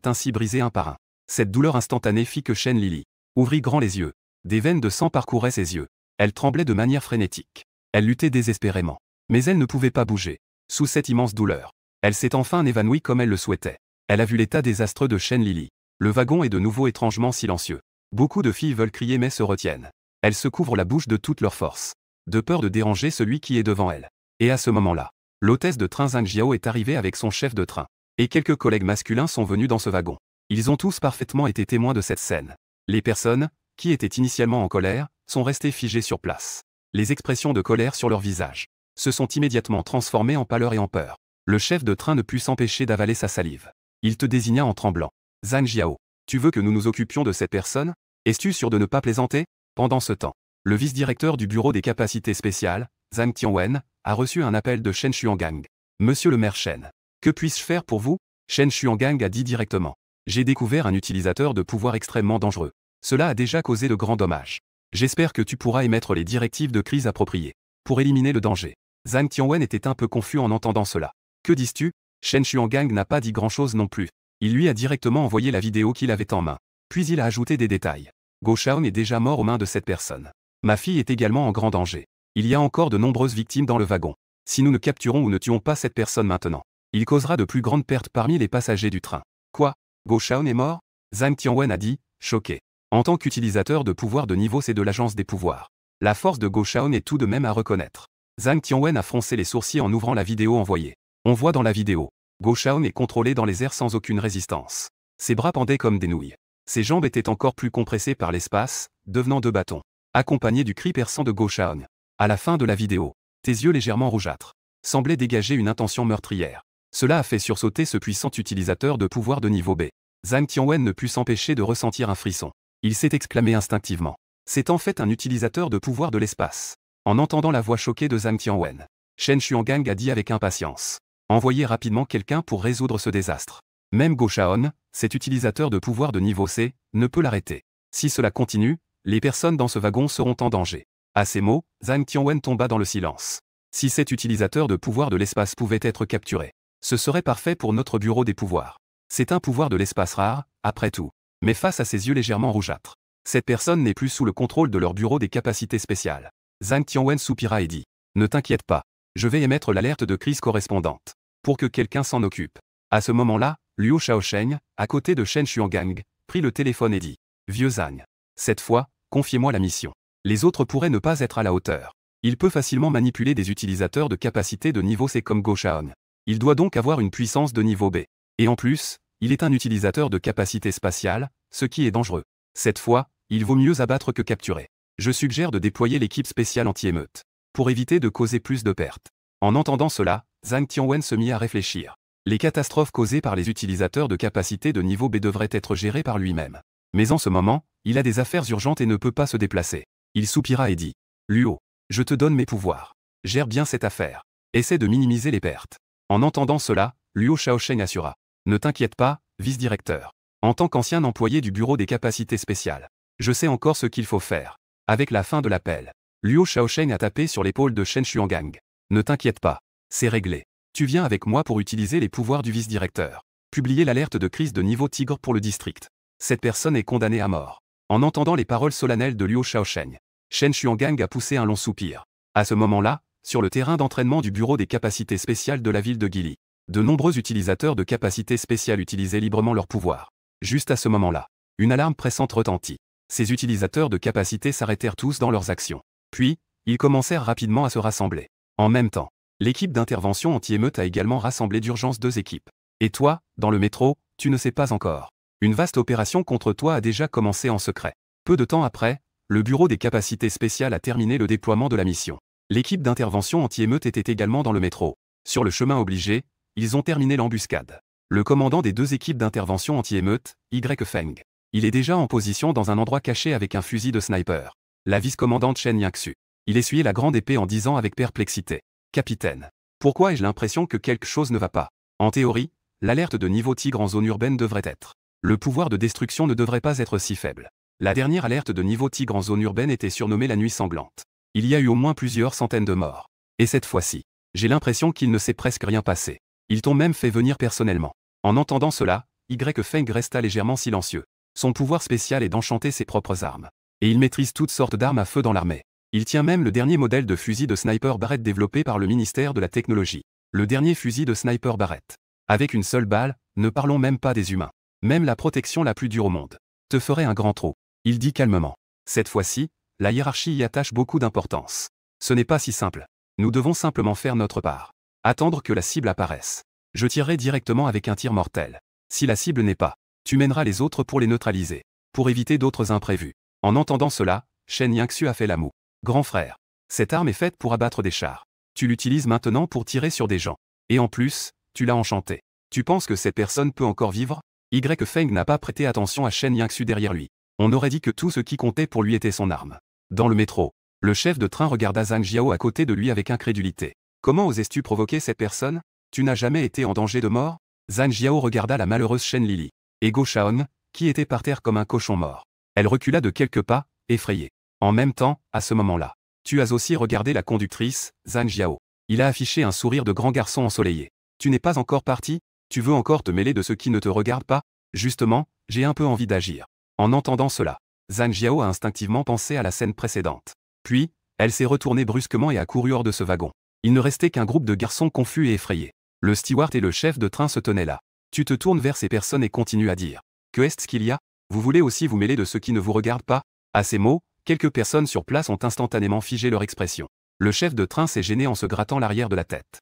ainsi brisés un par un. Cette douleur instantanée fit que Shen Lily ouvrit grand les yeux. Des veines de sang parcouraient ses yeux. Elle tremblait de manière frénétique. Elle luttait désespérément. Mais elle ne pouvait pas bouger. Sous cette immense douleur, elle s'est enfin évanouie comme elle le souhaitait. Elle a vu l'état désastreux de Shen Lily. Le wagon est de nouveau étrangement silencieux. Beaucoup de filles veulent crier mais se retiennent. Elles se couvrent la bouche de toute leur force. De peur de déranger celui qui est devant elles. Et à ce moment-là, l'hôtesse de train Zhang Jiao est arrivée avec son chef de train. Et quelques collègues masculins sont venus dans ce wagon. Ils ont tous parfaitement été témoins de cette scène. Les personnes, qui étaient initialement en colère, sont restées figées sur place. Les expressions de colère sur leur visage se sont immédiatement transformées en pâleur et en peur. Le chef de train ne put s'empêcher d'avaler sa salive. Il te désigna en tremblant. Zhang Jiao, tu veux que nous nous occupions de cette personne? Es-tu sûr de ne pas plaisanter? Pendant ce temps, le vice-directeur du bureau des capacités spéciales, Zhang Tianwen, a reçu un appel de Shen Xuangang. Monsieur le maire Shen, que puis-je faire pour vous? Shen Xuangang a dit directement. J'ai découvert un utilisateur de pouvoir extrêmement dangereux. Cela a déjà causé de grands dommages. J'espère que tu pourras émettre les directives de crise appropriées pour éliminer le danger. Zhang Tianwen était un peu confus en entendant cela. Que dis-tu? Shen Xuangang n'a pas dit grand-chose non plus. Il lui a directement envoyé la vidéo qu'il avait en main. Puis il a ajouté des détails. Goshaon est déjà mort aux mains de cette personne. Ma fille est également en grand danger. Il y a encore de nombreuses victimes dans le wagon. Si nous ne capturons ou ne tuons pas cette personne maintenant, il causera de plus grandes pertes parmi les passagers du train. Quoi? Goshaon est mort? Zhang Tianwen a dit, choqué. En tant qu'utilisateur de pouvoir de niveau C de l'agence des pouvoirs, la force de Goshaon est tout de même à reconnaître. Zhang Tianwen a froncé les sourcils en ouvrant la vidéo envoyée. On voit dans la vidéo, Goshaon est contrôlé dans les airs sans aucune résistance. Ses bras pendaient comme des nouilles. Ses jambes étaient encore plus compressées par l'espace, devenant 2 bâtons. Accompagné du cri perçant de Goshaon. À la fin de la vidéo, tes yeux légèrement rougeâtres semblaient dégager une intention meurtrière. Cela a fait sursauter ce puissant utilisateur de pouvoir de niveau B. Zhang Tianwen ne put s'empêcher de ressentir un frisson. Il s'est exclamé instinctivement. C'est en fait un utilisateur de pouvoir de l'espace. En entendant la voix choquée de Zhang Tianwen, Shen Xuangang a dit avec impatience. Envoyez rapidement quelqu'un pour résoudre ce désastre. Même Goshaon, cet utilisateur de pouvoir de niveau C, ne peut l'arrêter. Si cela continue, les personnes dans ce wagon seront en danger. À ces mots, Zhang Tianwen tomba dans le silence. Si cet utilisateur de pouvoir de l'espace pouvait être capturé, ce serait parfait pour notre bureau des pouvoirs. C'est un pouvoir de l'espace rare, après tout. Mais face à ses yeux légèrement rougeâtres, cette personne n'est plus sous le contrôle de leur bureau des capacités spéciales. Zhang Tianwen soupira et dit. Ne t'inquiète pas, je vais émettre l'alerte de crise correspondante, pour que quelqu'un s'en occupe. À ce moment-là, Luo Shaosheng, à côté de Shen Xuangang, prit le téléphone et dit. Vieux Zhang. Cette fois, confiez-moi la mission. Les autres pourraient ne pas être à la hauteur. Il peut facilement manipuler des utilisateurs de capacité de niveau C comme Goshaon. Il doit donc avoir une puissance de niveau B. Et en plus, il est un utilisateur de capacité spatiale, ce qui est dangereux. Cette fois, il vaut mieux abattre que capturer. Je suggère de déployer l'équipe spéciale anti-émeute, pour éviter de causer plus de pertes. En entendant cela, Zhang Tianwen se mit à réfléchir. Les catastrophes causées par les utilisateurs de capacité de niveau B devraient être gérées par lui-même. Mais en ce moment, il a des affaires urgentes et ne peut pas se déplacer. Il soupira et dit. Luo, je te donne mes pouvoirs. Gère bien cette affaire. Essaie de minimiser les pertes. En entendant cela, Luo Shaosheng assura. Ne t'inquiète pas, vice-directeur. En tant qu'ancien employé du bureau des capacités spéciales, je sais encore ce qu'il faut faire. Avec la fin de l'appel, Luo Shaosheng a tapé sur l'épaule de Shen Xuangang. Ne t'inquiète pas, c'est réglé. Tu viens avec moi pour utiliser les pouvoirs du vice-directeur. Publier l'alerte de crise de niveau tigre pour le district. Cette personne est condamnée à mort. En entendant les paroles solennelles de Liu Shaosheng, Shen Xuangang a poussé un long soupir. À ce moment-là, sur le terrain d'entraînement du bureau des capacités spéciales de la ville de Guili, de nombreux utilisateurs de capacités spéciales utilisaient librement leurs pouvoirs. Juste à ce moment-là, une alarme pressante retentit. Ces utilisateurs de capacités s'arrêtèrent tous dans leurs actions. Puis, ils commencèrent rapidement à se rassembler. En même temps, l'équipe d'intervention anti-émeute a également rassemblé d'urgence 2 équipes. Et toi, dans le métro, tu ne sais pas encore. Une vaste opération contre toi a déjà commencé en secret. Peu de temps après, le bureau des capacités spéciales a terminé le déploiement de la mission. L'équipe d'intervention anti-émeute était également dans le métro. Sur le chemin obligé, ils ont terminé l'embuscade. Le commandant des 2 équipes d'intervention anti-émeute, Y Feng. Il est déjà en position dans un endroit caché avec un fusil de sniper. La vice-commandante Shen Yangxu. Il essuyait la grande épée en disant avec perplexité. Capitaine. Pourquoi ai-je l'impression que quelque chose ne va pas? En théorie, l'alerte de niveau tigre en zone urbaine devrait être. Le pouvoir de destruction ne devrait pas être si faible. La dernière alerte de niveau tigre en zone urbaine était surnommée la nuit sanglante. Il y a eu au moins plusieurs centaines de morts. Et cette fois-ci, j'ai l'impression qu'il ne s'est presque rien passé. Ils t'ont même fait venir personnellement. En entendant cela, Y Feng resta légèrement silencieux. Son pouvoir spécial est d'enchanter ses propres armes. Et il maîtrise toutes sortes d'armes à feu dans l'armée. Il tient même le dernier modèle de fusil de sniper Barrett développé par le ministère de la Technologie. Le dernier fusil de sniper Barrett. Avec une seule balle, ne parlons même pas des humains. Même la protection la plus dure au monde te ferait un grand trou. Il dit calmement. Cette fois-ci, la hiérarchie y attache beaucoup d'importance. Ce n'est pas si simple. Nous devons simplement faire notre part. Attendre que la cible apparaisse. Je tirerai directement avec un tir mortel. Si la cible n'est pas, tu mèneras les autres pour les neutraliser. Pour éviter d'autres imprévus. En entendant cela, Shen Yangxu a fait la moue. Grand frère. Cette arme est faite pour abattre des chars. Tu l'utilises maintenant pour tirer sur des gens. Et en plus, tu l'as enchanté. Tu penses que cette personne peut encore vivre? Y Feng n'a pas prêté attention à Shen Yangxu derrière lui. On aurait dit que tout ce qui comptait pour lui était son arme. Dans le métro, le chef de train regarda Zhang Jiao à côté de lui avec incrédulité. Comment osais-tu provoquer cette personne? Tu n'as jamais été en danger de mort? Zhang Jiao regarda la malheureuse Shen Lili, et Go Shaon, qui était par terre comme un cochon mort. Elle recula de quelques pas, effrayée. En même temps, à ce moment-là, tu as aussi regardé la conductrice, Zhang Jiao. Il a affiché un sourire de grand garçon ensoleillé. Tu n'es pas encore parti? Tu veux encore te mêler de ce qui ne te regarde pas? Justement, j'ai un peu envie d'agir. En entendant cela, Zhang Jiao a instinctivement pensé à la scène précédente. Puis, elle s'est retournée brusquement et a couru hors de ce wagon. Il ne restait qu'un groupe de garçons confus et effrayés. Le steward et le chef de train se tenaient là. Tu te tournes vers ces personnes et continues à dire. Que est-ce qu'il y a? Vous voulez aussi vous mêler de ce qui ne vous regarde pas? À ces mots, quelques personnes sur place ont instantanément figé leur expression. Le chef de train s'est gêné en se grattant l'arrière de la tête.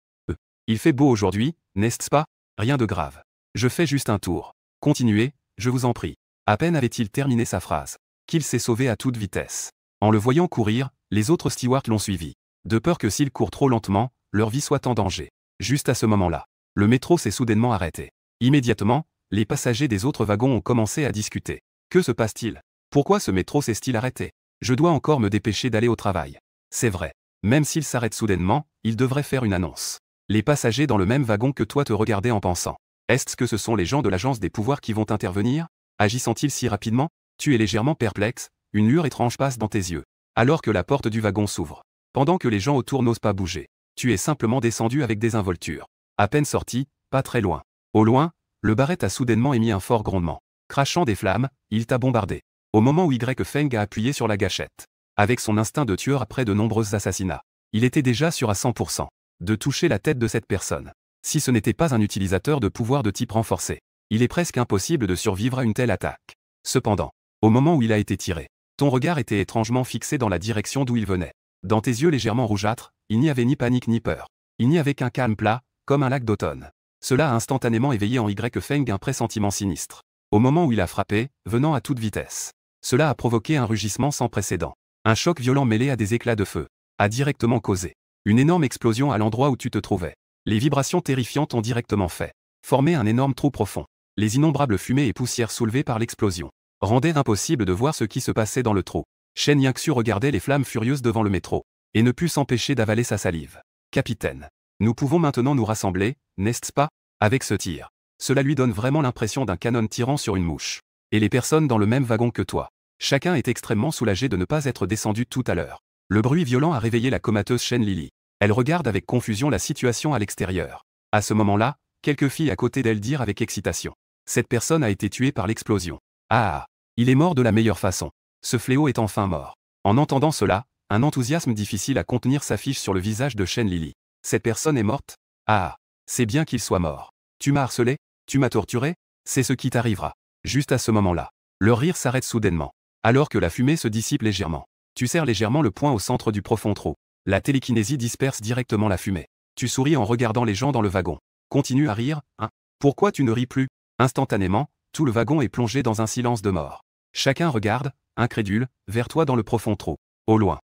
Il fait beau aujourd'hui, n'est-ce pas? Rien de grave. Je fais juste un tour. Continuez, je vous en prie. À peine avait-il terminé sa phrase, qu'il s'est sauvé à toute vitesse. En le voyant courir, les autres stewards l'ont suivi. De peur que s'il court trop lentement, leur vie soit en danger. Juste à ce moment-là, le métro s'est soudainement arrêté. Immédiatement, les passagers des autres wagons ont commencé à discuter. Que se passe-t-il? Pourquoi ce métro s'est-il arrêté? Je dois encore me dépêcher d'aller au travail. C'est vrai. Même s'il s'arrête soudainement, il devrait faire une annonce. Les passagers dans le même wagon que toi te regardaient en pensant. Est-ce que ce sont les gens de l'agence des pouvoirs qui vont intervenir? Agissant-ils si rapidement? Tu es légèrement perplexe, une lueur étrange passe dans tes yeux. Alors que la porte du wagon s'ouvre. Pendant que les gens autour n'osent pas bouger. Tu es simplement descendu avec désinvolture. À peine sorti, pas très loin. Au loin, le Barrett a soudainement émis un fort grondement. Crachant des flammes, il t'a bombardé. Au moment où Y Feng a appuyé sur la gâchette. Avec son instinct de tueur après de nombreux assassinats. Il était déjà sûr à 100% de toucher la tête de cette personne. Si ce n'était pas un utilisateur de pouvoir de type renforcé, il est presque impossible de survivre à une telle attaque. Cependant, au moment où il a été tiré, ton regard était étrangement fixé dans la direction d'où il venait. Dans tes yeux légèrement rougeâtres, il n'y avait ni panique ni peur. Il n'y avait qu'un calme plat, comme un lac d'automne. Cela a instantanément éveillé en Y Feng un pressentiment sinistre. Au moment où il a frappé, venant à toute vitesse. Cela a provoqué un rugissement sans précédent. Un choc violent mêlé à des éclats de feu a directement causé une énorme explosion à l'endroit où tu te trouvais. Les vibrations terrifiantes ont directement fait former un énorme trou profond. Les innombrables fumées et poussières soulevées par l'explosion rendaient impossible de voir ce qui se passait dans le trou. Shen Yangxu regardait les flammes furieuses devant le métro et ne put s'empêcher d'avaler sa salive. Capitaine, nous pouvons maintenant nous rassembler, n'est-ce pas? Avec ce tir. Cela lui donne vraiment l'impression d'un canon tirant sur une mouche. Et les personnes dans le même wagon que toi. Chacun est extrêmement soulagé de ne pas être descendu tout à l'heure. Le bruit violent a réveillé la comateuse Shen Lili. Elle regarde avec confusion la situation à l'extérieur. À ce moment-là, quelques filles à côté d'elle dirent avec excitation. Cette personne a été tuée par l'explosion. Ah, il est mort de la meilleure façon. Ce fléau est enfin mort. En entendant cela, un enthousiasme difficile à contenir s'affiche sur le visage de Shen Lily. Cette personne est morte? Ah, c'est bien qu'il soit mort. Tu m'as harcelé? Tu m'as torturé? C'est ce qui t'arrivera. Juste à ce moment-là, leur rire s'arrête soudainement. Alors que la fumée se dissipe légèrement. Tu serres légèrement le poing au centre du profond trou. La télékinésie disperse directement la fumée. Tu souris en regardant les gens dans le wagon. Continue à rire, hein? Pourquoi tu ne ris plus? Instantanément, tout le wagon est plongé dans un silence de mort. Chacun regarde, incrédule, vers toi dans le profond trou. Au loin,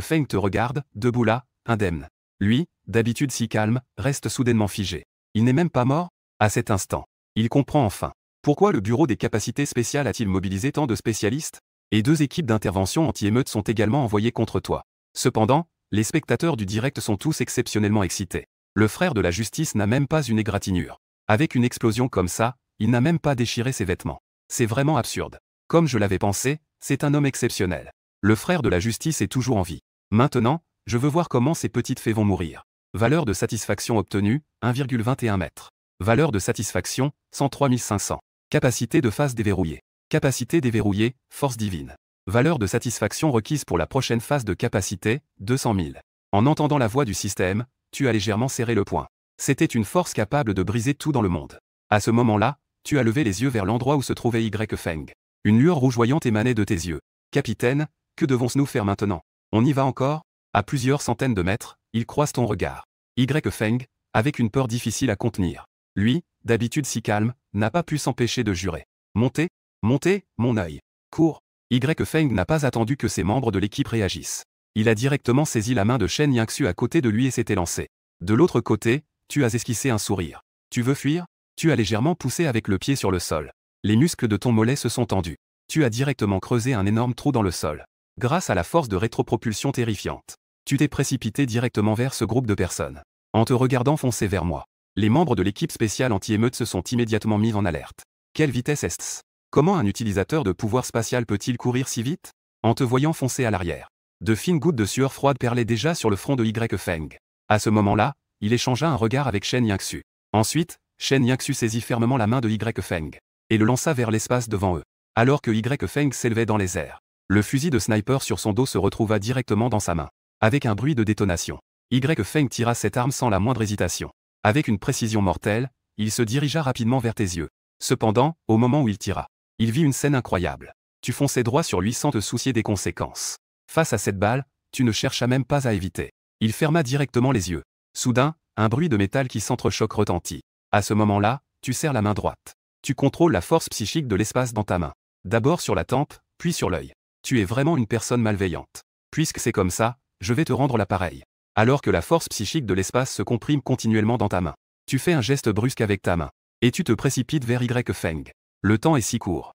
Feng te regarde, debout là, indemne. Lui, d'habitude si calme, reste soudainement figé. Il n'est même pas mort? À cet instant, il comprend enfin. Pourquoi le bureau des capacités spéciales a-t-il mobilisé tant de spécialistes? Et 2 équipes d'intervention anti-émeute sont également envoyées contre toi. Cependant, les spectateurs du direct sont tous exceptionnellement excités. Le frère de la justice n'a même pas une égratignure. Avec une explosion comme ça, il n'a même pas déchiré ses vêtements. C'est vraiment absurde. Comme je l'avais pensé, c'est un homme exceptionnel. Le frère de la justice est toujours en vie. Maintenant, je veux voir comment ces petites fées vont mourir. Valeur de satisfaction obtenue, 1,21 mètres. Valeur de satisfaction, 103 500. Capacité de phase déverrouillée. Capacité déverrouillée, force divine. Valeur de satisfaction requise pour la prochaine phase de capacité, 200 000. En entendant la voix du système, tu as légèrement serré le poing. C'était une force capable de briser tout dans le monde. À ce moment-là, tu as levé les yeux vers l'endroit où se trouvait Feng. Une lueur rougeoyante émanait de tes yeux. Capitaine, que devons-nous faire maintenant? On y va encore? À plusieurs centaines de mètres, il croise ton regard. Feng, avec une peur difficile à contenir. Lui, d'habitude si calme, n'a pas pu s'empêcher de jurer. Montez, montez, mon œil. Cours. Feng n'a pas attendu que ses membres de l'équipe réagissent. Il a directement saisi la main de Shen Yangsu à côté de lui et s'était lancé. De l'autre côté, tu as esquissé un sourire. Tu veux fuir? Tu as légèrement poussé avec le pied sur le sol. Les muscles de ton mollet se sont tendus. Tu as directement creusé un énorme trou dans le sol. Grâce à la force de rétropropulsion terrifiante, tu t'es précipité directement vers ce groupe de personnes. En te regardant foncer vers moi, les membres de l'équipe spéciale anti-émeute se sont immédiatement mis en alerte. Quelle vitesse est-ce? Comment un utilisateur de pouvoir spatial peut-il courir si vite? En te voyant foncer à l'arrière, de fines gouttes de sueur froide perlaient déjà sur le front de Feng. À ce moment-là, il échangea un regard avec Shen Yangsu. Ensuite, Shen Yangsu saisit fermement la main de Feng et le lança vers l'espace devant eux. Alors que Feng s'élevait dans les airs, le fusil de sniper sur son dos se retrouva directement dans sa main. Avec un bruit de détonation, Feng tira cette arme sans la moindre hésitation. Avec une précision mortelle, il se dirigea rapidement vers tes yeux. Cependant, au moment où il tira, il vit une scène incroyable. Tu fonçais droit sur lui sans te soucier des conséquences. Face à cette balle, tu ne cherchas même pas à éviter. Il ferma directement les yeux. Soudain, un bruit de métal qui s'entrechoque retentit. À ce moment-là, tu serres la main droite. Tu contrôles la force psychique de l'espace dans ta main. D'abord sur la tempe, puis sur l'œil. Tu es vraiment une personne malveillante. Puisque c'est comme ça, je vais te rendre l'appareil. Alors que la force psychique de l'espace se comprime continuellement dans ta main. Tu fais un geste brusque avec ta main. Et tu te précipites vers Feng. Le temps est si court.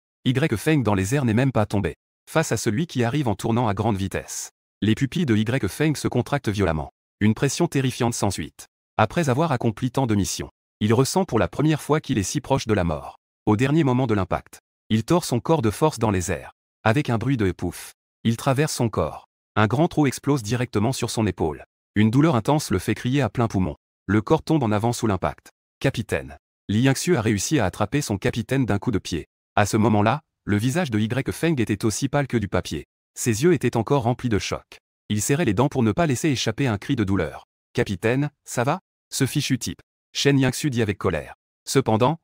Feng dans les airs n'est même pas tombé. Face à celui qui arrive en tournant à grande vitesse. Les pupilles de Feng se contractent violemment. Une pression terrifiante s'ensuit. Après avoir accompli tant de missions, il ressent pour la première fois qu'il est si proche de la mort. Au dernier moment de l'impact, il tord son corps de force dans les airs. Avec un bruit de pouf, il traverse son corps. Un grand trou explose directement sur son épaule. Une douleur intense le fait crier à plein poumon. Le corps tombe en avant sous l'impact. Capitaine. Li Yangsu a réussi à attraper son capitaine d'un coup de pied. À ce moment-là, le visage de Feng était aussi pâle que du papier. Ses yeux étaient encore remplis de choc. Il serrait les dents pour ne pas laisser échapper un cri de douleur. Capitaine, ça va? Ce fichu type. Shen Yangsu dit avec colère. Cependant,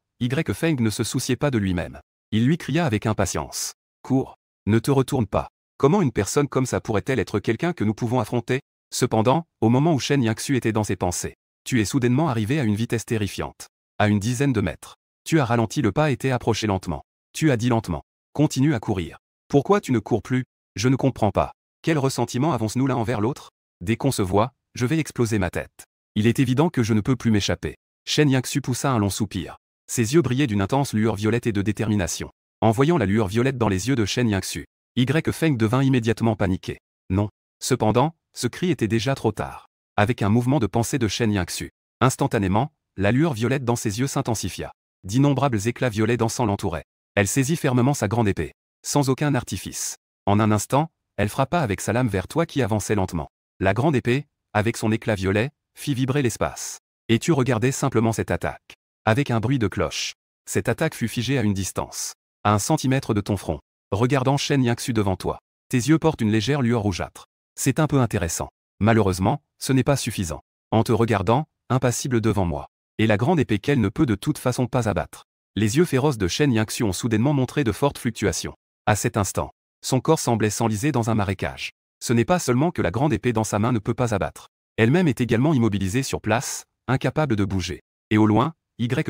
Feng ne se souciait pas de lui-même. Il lui cria avec impatience. Cours. Ne te retourne pas. Comment une personne comme ça pourrait-elle être quelqu'un que nous pouvons affronter? Cependant, au moment où Shen Yangsu était dans ses pensées, tu es soudainement arrivé à une vitesse terrifiante. À une dizaine de mètres. Tu as ralenti le pas et t'es approché lentement. Tu as dit lentement. Continue à courir. Pourquoi tu ne cours plus? Je ne comprends pas. Quel ressentiment avons-nous l'un envers l'autre? Dès qu'on se voit, je vais exploser ma tête. Il est évident que je ne peux plus m'échapper. Shen Yangsu poussa un long soupir. Ses yeux brillaient d'une intense lueur violette et de détermination. En voyant la lueur violette dans les yeux de Shen Yangsu, Feng devint immédiatement paniqué. Non. Cependant, ce cri était déjà trop tard. Avec un mouvement de pensée de Shen Yangsu, instantanément, la lueur violette dans ses yeux s'intensifia. D'innombrables éclats violets dansant l'entouraient. Elle saisit fermement sa grande épée. Sans aucun artifice. En un instant, elle frappa avec sa lame vers toi qui avançait lentement. La grande épée, avec son éclat violet, fit vibrer l'espace. Et tu regardais simplement cette attaque. Avec un bruit de cloche. Cette attaque fut figée à une distance. À 1 centimètre de ton front. Regardant Shen Yangsu devant toi. Tes yeux portent une légère lueur rougeâtre. C'est un peu intéressant. Malheureusement, ce n'est pas suffisant. En te regardant, impassible devant moi. Et la grande épée qu'elle ne peut de toute façon pas abattre. Les yeux féroces de Shen Yangsu ont soudainement montré de fortes fluctuations. À cet instant, son corps semblait s'enliser dans un marécage. Ce n'est pas seulement que la grande épée dans sa main ne peut pas abattre. Elle-même est également immobilisée sur place, incapable de bouger. Et au loin,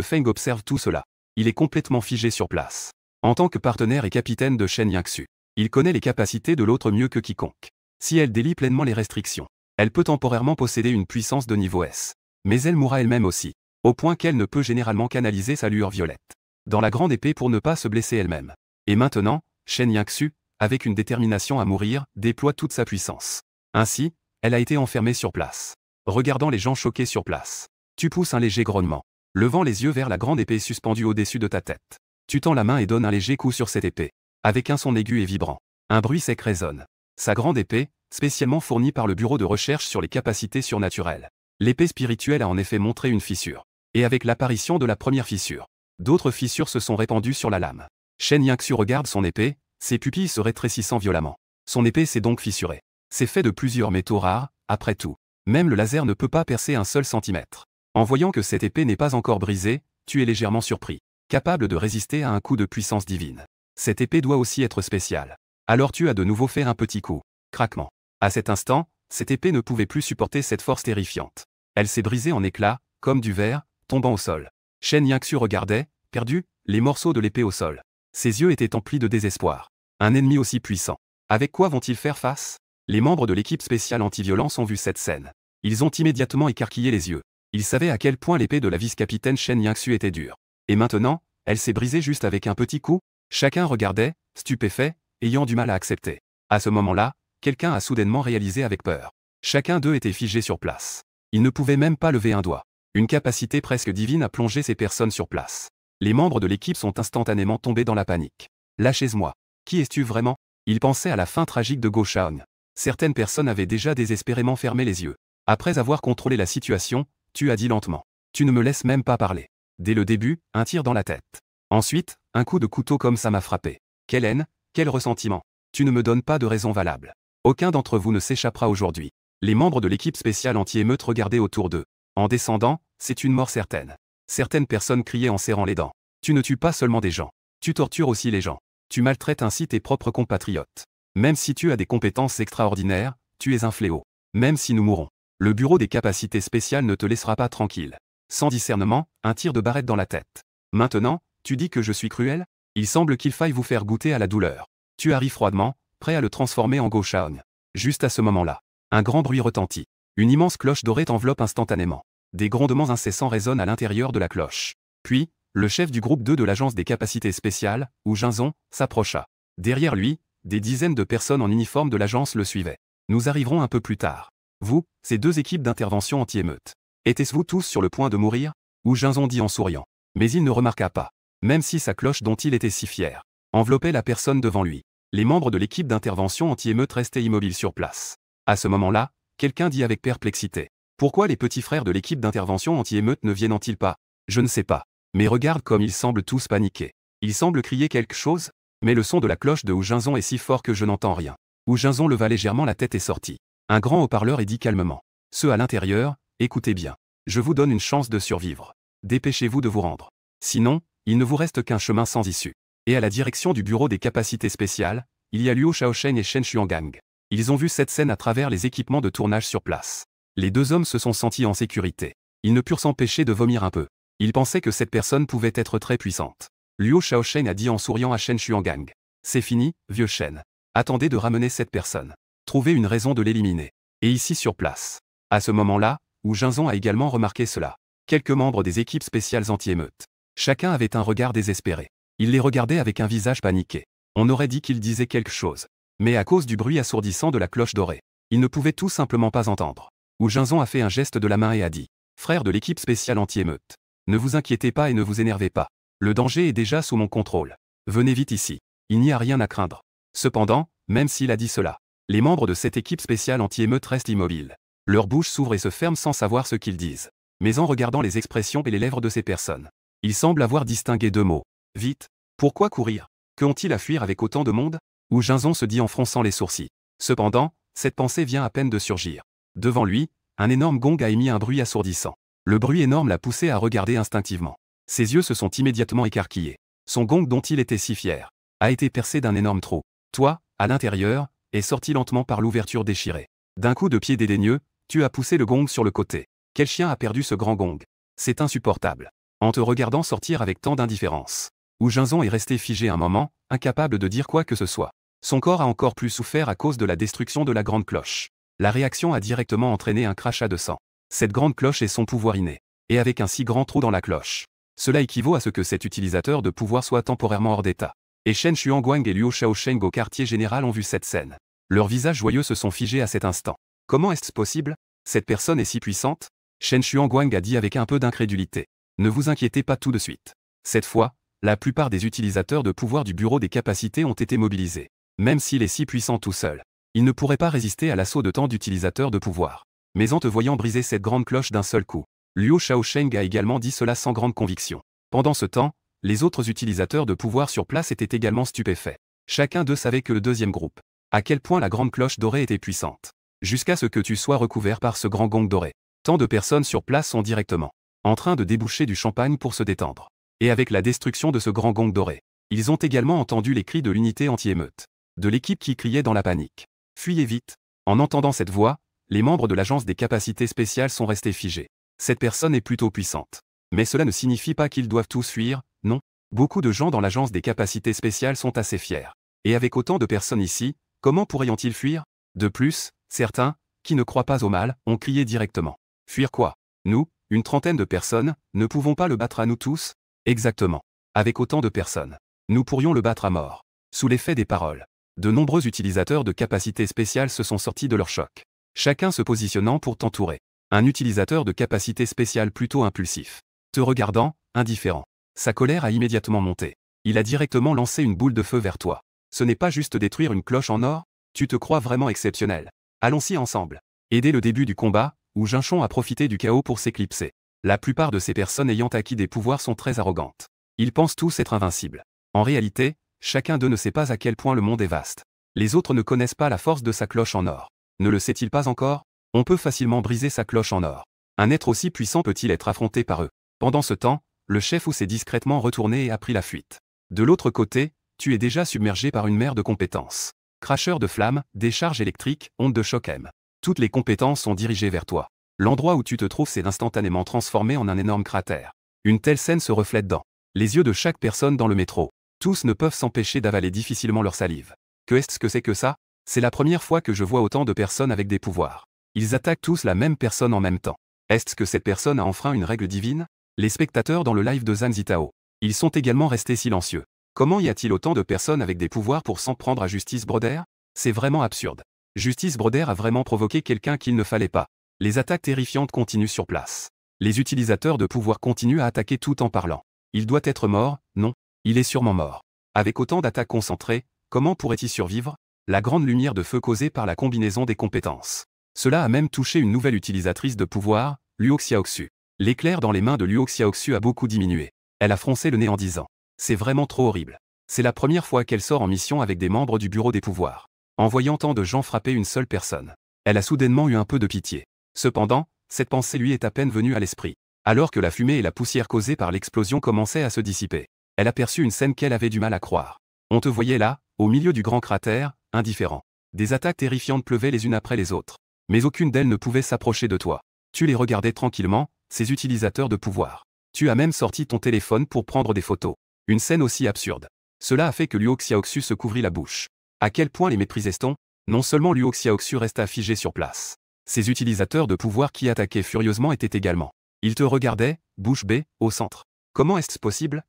Feng observe tout cela. Il est complètement figé sur place. En tant que partenaire et capitaine de Shen Yangsu, il connaît les capacités de l'autre mieux que quiconque. Si elle délie pleinement les restrictions, elle peut temporairement posséder une puissance de niveau S. Mais elle mourra elle-même aussi, au point qu'elle ne peut généralement canaliser sa lueur violette dans la grande épée pour ne pas se blesser elle-même. Et maintenant, Shen Yangsu, avec une détermination à mourir, déploie toute sa puissance. Ainsi, elle a été enfermée sur place. Regardant les gens choqués sur place. Tu pousses un léger grognement, levant les yeux vers la grande épée suspendue au-dessus de ta tête. Tu tends la main et donnes un léger coup sur cette épée. Avec un son aigu et vibrant. Un bruit sec résonne. Sa grande épée, spécialement fournie par le Bureau de recherche sur les capacités surnaturelles. L'épée spirituelle a en effet montré une fissure. Et avec l'apparition de la première fissure, d'autres fissures se sont répandues sur la lame. Shen Yangsu regarde son épée, ses pupilles se rétrécissant violemment. Son épée s'est donc fissurée. C'est fait de plusieurs métaux rares, après tout. Même le laser ne peut pas percer un seul centimètre. En voyant que cette épée n'est pas encore brisée, tu es légèrement surpris. Capable de résister à un coup de puissance divine. Cette épée doit aussi être spéciale. Alors tu as de nouveau fait un petit coup. Craquement. À cet instant, cette épée ne pouvait plus supporter cette force terrifiante. Elle s'est brisée en éclats, comme du verre, tombant au sol. Shen Yangsu regardait, perdu, les morceaux de l'épée au sol. Ses yeux étaient emplis de désespoir. Un ennemi aussi puissant. Avec quoi vont-ils faire face? Les membres de l'équipe spéciale anti-violence ont vu cette scène. Ils ont immédiatement écarquillé les yeux. Ils savaient à quel point l'épée de la vice-capitaine Shen Yangsu était dure. Et maintenant, elle s'est brisée juste avec un petit coup? Chacun regardait, stupéfait, ayant du mal à accepter. À ce moment-là, quelqu'un a soudainement réalisé avec peur. Chacun d'eux était figé sur place. Ils ne pouvaient même pas lever un doigt. Une capacité presque divine a plongé ces personnes sur place. Les membres de l'équipe sont instantanément tombés dans la panique. Lâchez-moi. Qui es-tu vraiment? Ils pensaient à la fin tragique de Go Shaon. Certaines personnes avaient déjà désespérément fermé les yeux. Après avoir contrôlé la situation, tu as dit lentement. Tu ne me laisses même pas parler. Dès le début, un tir dans la tête. Ensuite, un coup de couteau comme ça m'a frappé. Quelle haine, quel ressentiment. Tu ne me donnes pas de raison valable. Aucun d'entre vous ne s'échappera aujourd'hui. Les membres de l'équipe spéciale anti-émeute regardaient autour d'eux. En descendant, c'est une mort certaine. Certaines personnes criaient en serrant les dents. Tu ne tues pas seulement des gens. Tu tortures aussi les gens. Tu maltraites ainsi tes propres compatriotes. Même si tu as des compétences extraordinaires, tu es un fléau. Même si nous mourons. Le bureau des capacités spéciales ne te laissera pas tranquille. Sans discernement, un tir de barrette dans la tête. Maintenant, tu dis que je suis cruel? Il semble qu'il faille vous faire goûter à la douleur. Tu arrives froidement, prêt à le transformer en Go Shaon. Juste à ce moment-là, un grand bruit retentit. Une immense cloche dorée t'enveloppe instantanément. Des grondements incessants résonnent à l'intérieur de la cloche. Puis, le chef du groupe 2 de l'agence des capacités spéciales, Wu Jinzong, s'approcha. Derrière lui, des dizaines de personnes en uniforme de l'agence le suivaient. Nous arriverons un peu plus tard. Vous, ces deux équipes d'intervention anti-émeute. Étiez-vous tous sur le point de mourir? Wu Jinzong dit en souriant. Mais il ne remarqua pas. Même si sa cloche dont il était si fier enveloppait la personne devant lui. Les membres de l'équipe d'intervention anti-émeute restaient immobiles sur place. À ce moment-là, quelqu'un dit avec perplexité. Pourquoi les petits frères de l'équipe d'intervention anti-émeute ne viennent-ils pas? Je ne sais pas. Mais regarde comme ils semblent tous paniquer. Ils semblent crier quelque chose? Mais le son de la cloche de Wu Jinzong est si fort que je n'entends rien. Wu Jinzong leva légèrement la tête et sortit. Un grand haut-parleur et dit calmement. Ceux à l'intérieur, écoutez bien. Je vous donne une chance de survivre. Dépêchez-vous de vous rendre. Sinon, il ne vous reste qu'un chemin sans issue. Et à la direction du bureau des capacités spéciales, il y a Luo Shaosheng et Shen Xuangang. Ils ont vu cette scène à travers les équipements de tournage sur place. Les deux hommes se sont sentis en sécurité. Ils ne purent s'empêcher de vomir un peu. Ils pensaient que cette personne pouvait être très puissante. Luo Shaosheng a dit en souriant à Shen Xuangang. C'est fini, vieux Shen. Attendez de ramener cette personne. Trouvez une raison de l'éliminer. Et ici sur place. À ce moment-là, Wu Jinzong a également remarqué cela. Quelques membres des équipes spéciales anti-émeute. Chacun avait un regard désespéré. Il les regardait avec un visage paniqué. On aurait dit qu'il disait quelque chose. Mais à cause du bruit assourdissant de la cloche dorée, il ne pouvait tout simplement pas entendre. Wu Jinzong a fait un geste de la main et a dit. Frère de l'équipe spéciale anti-émeute. Ne vous inquiétez pas et ne vous énervez pas. Le danger est déjà sous mon contrôle. Venez vite ici. Il n'y a rien à craindre. Cependant, même s'il a dit cela, les membres de cette équipe spéciale anti-émeute restent immobiles. Leur bouche s'ouvre et se ferme sans savoir ce qu'ils disent. mais en regardant les expressions et les lèvres de ces personnes, il semble avoir distingué deux mots. Vite. Pourquoi courir? Que ont-ils à fuir avec autant de monde? Wu Jinzong se dit en fronçant les sourcils. Cependant, cette pensée vient à peine de surgir. Devant lui, un énorme gong a émis un bruit assourdissant. Le bruit énorme l'a poussé à regarder instinctivement. Ses yeux se sont immédiatement écarquillés. Son gong dont il était si fier a été percé d'un énorme trou. Toi, à l'intérieur, est sorti lentement par l'ouverture déchirée. D'un coup de pied dédaigneux, tu as poussé le gong sur le côté. Quel chien a perdu ce grand gong? C'est insupportable. En te regardant sortir avec tant d'indifférence, Wu Jinzong est resté figé un moment, incapable de dire quoi que ce soit. Son corps a encore plus souffert à cause de la destruction de la grande cloche. La réaction a directement entraîné un crachat de sang. Cette grande cloche est son pouvoir inné. Et avec un si grand trou dans la cloche, cela équivaut à ce que cet utilisateur de pouvoir soit temporairement hors d'état. Et Shen Xuanguang et Luo Shaosheng au quartier général ont vu cette scène. Leurs visages joyeux se sont figés à cet instant. Comment est-ce possible? Cette personne est si puissante? Shen Xuanguang a dit avec un peu d'incrédulité. Ne vous inquiétez pas tout de suite. Cette fois, la plupart des utilisateurs de pouvoir du bureau des capacités ont été mobilisés. Même s'il est si puissant tout seul, il ne pourrait pas résister à l'assaut de tant d'utilisateurs de pouvoir. Mais en te voyant briser cette grande cloche d'un seul coup, Luo Shaosheng a également dit cela sans grande conviction. Pendant ce temps, les autres utilisateurs de pouvoir sur place étaient également stupéfaits. Chacun d'eux savait que le deuxième groupe, à quel point la grande cloche dorée était puissante. Jusqu'à ce que tu sois recouvert par ce grand gong doré. Tant de personnes sur place sont directement en train de déboucher du champagne pour se détendre. Et avec la destruction de ce grand gong doré, ils ont également entendu les cris de l'unité anti-émeute. De l'équipe qui criait dans la panique. Fuyez vite. En entendant cette voix, les membres de l'agence des capacités spéciales sont restés figés. Cette personne est plutôt puissante. Mais cela ne signifie pas qu'ils doivent tous fuir, non. Beaucoup de gens dans l'agence des capacités spéciales sont assez fiers. Et avec autant de personnes ici, comment pourrions-ils fuir? De plus, certains, qui ne croient pas au mal, ont crié directement. Fuir quoi? Nous, une trentaine de personnes, ne pouvons pas le battre à nous tous? Exactement. Avec autant de personnes, nous pourrions le battre à mort. Sous l'effet des paroles, de nombreux utilisateurs de capacités spéciales se sont sortis de leur choc. Chacun se positionnant pour t'entourer. Un utilisateur de capacité spéciale plutôt impulsif. Te regardant, indifférent. Sa colère a immédiatement monté. Il a directement lancé une boule de feu vers toi. Ce n'est pas juste détruire une cloche en or? Tu te crois vraiment exceptionnel. Allons-y ensemble. Et dès le début du combat, Wu Jinzong a profité du chaos pour s'éclipser. La plupart de ces personnes ayant acquis des pouvoirs sont très arrogantes. Ils pensent tous être invincibles. En réalité, chacun d'eux ne sait pas à quel point le monde est vaste. Les autres ne connaissent pas la force de sa cloche en or. Ne le sait-il pas encore? On peut facilement briser sa cloche en or. Un être aussi puissant peut-il être affronté par eux? Pendant ce temps, le chef Wu s'est discrètement retourné et a pris la fuite. De l'autre côté, tu es déjà submergé par une mer de compétences. Cracheur de flammes, décharge électrique, onde de choc M. Toutes les compétences sont dirigées vers toi. L'endroit où tu te trouves s'est instantanément transformé en un énorme cratère. Une telle scène se reflète dans les yeux de chaque personne dans le métro. Tous ne peuvent s'empêcher d'avaler difficilement leur salive. Qu'est-ce que c'est que ça? C'est la première fois que je vois autant de personnes avec des pouvoirs. Ils attaquent tous la même personne en même temps. Est-ce que cette personne a enfreint une règle divine? Les spectateurs dans le live de Zhan Zitao. Ils sont également restés silencieux. Comment y a-t-il autant de personnes avec des pouvoirs pour s'en prendre à Justice Broder? C'est vraiment absurde. Justice Broder a vraiment provoqué quelqu'un qu'il ne fallait pas. Les attaques terrifiantes continuent sur place. Les utilisateurs de pouvoir continuent à attaquer tout en parlant. Il doit être mort, non? Il est sûrement mort. Avec autant d'attaques concentrées, comment pourrait-il survivre? La grande lumière de feu causée par la combinaison des compétences. Cela a même touché une nouvelle utilisatrice de pouvoir, Luo Xiaoxu. L'éclair dans les mains de Luo Xiaoxu a beaucoup diminué. Elle a froncé le nez en disant. C'est vraiment trop horrible. C'est la première fois qu'elle sort en mission avec des membres du bureau des pouvoirs. En voyant tant de gens frapper une seule personne, elle a soudainement eu un peu de pitié. Cependant, cette pensée lui est à peine venue à l'esprit. Alors que la fumée et la poussière causées par l'explosion commençaient à se dissiper, elle aperçut une scène qu'elle avait du mal à croire. On te voyait là, au milieu du grand cratère, indifférent. Des attaques terrifiantes pleuvaient les unes après les autres. Mais aucune d'elles ne pouvait s'approcher de toi. Tu les regardais tranquillement, ces utilisateurs de pouvoir. Tu as même sorti ton téléphone pour prendre des photos. Une scène aussi absurde. Cela a fait que Luo Xiaoxu se couvrit la bouche. À quel point les méprisait-on? Non seulement Luo Xiaoxu resta figé sur place. Ces utilisateurs de pouvoir qui attaquaient furieusement étaient également. Ils te regardaient, bouche bée, au centre. Comment est-ce possible?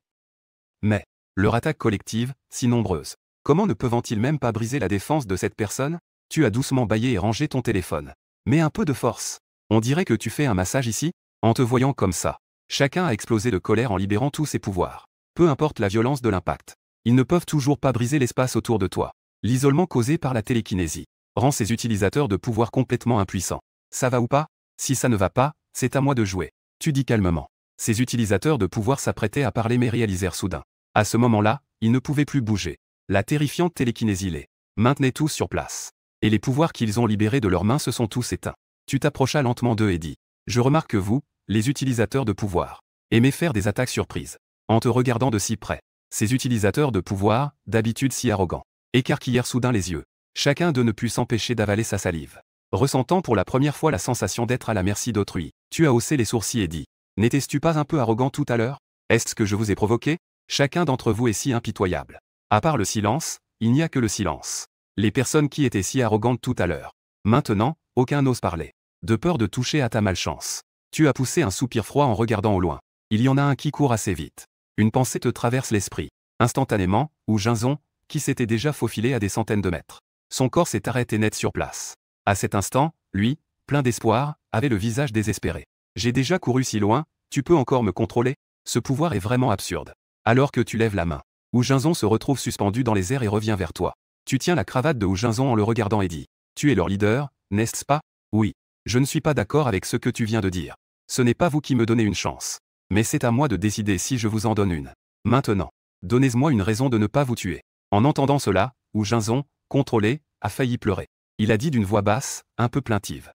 Mais, leur attaque collective, si nombreuse. Comment ne peuvent-ils même pas briser la défense de cette personne? Tu as doucement bâillé et rangé ton téléphone. Mais un peu de force. On dirait que tu fais un massage ici? En te voyant comme ça. Chacun a explosé de colère en libérant tous ses pouvoirs. Peu importe la violence de l'impact. Ils ne peuvent toujours pas briser l'espace autour de toi. L'isolement causé par la télékinésie rend ces utilisateurs de pouvoir complètement impuissants. Ça va ou pas? Si ça ne va pas, c'est à moi de jouer. Tu dis calmement. Ces utilisateurs de pouvoir s'apprêtaient à parler mais réalisèrent soudain. À ce moment-là, ils ne pouvaient plus bouger. La terrifiante télékinésie les maintenait tous sur place. Et les pouvoirs qu'ils ont libérés de leurs mains se sont tous éteints. Tu t'approchas lentement d'eux et dis. Je remarque que vous, les utilisateurs de pouvoir, aimez faire des attaques surprises. En te regardant de si près. Ces utilisateurs de pouvoir, d'habitude si arrogants, écarquillèrent soudain les yeux. Chacun d'eux ne put s'empêcher d'avaler sa salive. Ressentant pour la première fois la sensation d'être à la merci d'autrui, tu as haussé les sourcils et dit. N'étais-tu pas un peu arrogant tout à l'heure? Est-ce que je vous ai provoqué? Chacun d'entre vous est si impitoyable. À part le silence, il n'y a que le silence. Les personnes qui étaient si arrogantes tout à l'heure. Maintenant, aucun n'ose parler. De peur de toucher à ta malchance. Tu as poussé un soupir froid en regardant au loin. Il y en a un qui court assez vite. Une pensée te traverse l'esprit. Instantanément, ou Ginzon, qui s'était déjà faufilé à des centaines de mètres. Son corps s'est arrêté net sur place. À cet instant, lui, plein d'espoir, avait le visage désespéré. J'ai déjà couru si loin, tu peux encore me contrôler? Ce pouvoir est vraiment absurde. Alors que tu lèves la main. Wu Ginzon se retrouve suspendu dans les airs et revient vers toi. Tu tiens la cravate de Wu Ginzon en le regardant et dis. Tu es leur leader, n'est-ce pas? Oui. Je ne suis pas d'accord avec ce que tu viens de dire. Ce n'est pas vous qui me donnez une chance. Mais c'est à moi de décider si je vous en donne une. Maintenant. Donnez-moi une raison de ne pas vous tuer. En entendant cela, Wu Ginzon, contrôlé, a failli pleurer. Il a dit d'une voix basse, un peu plaintive.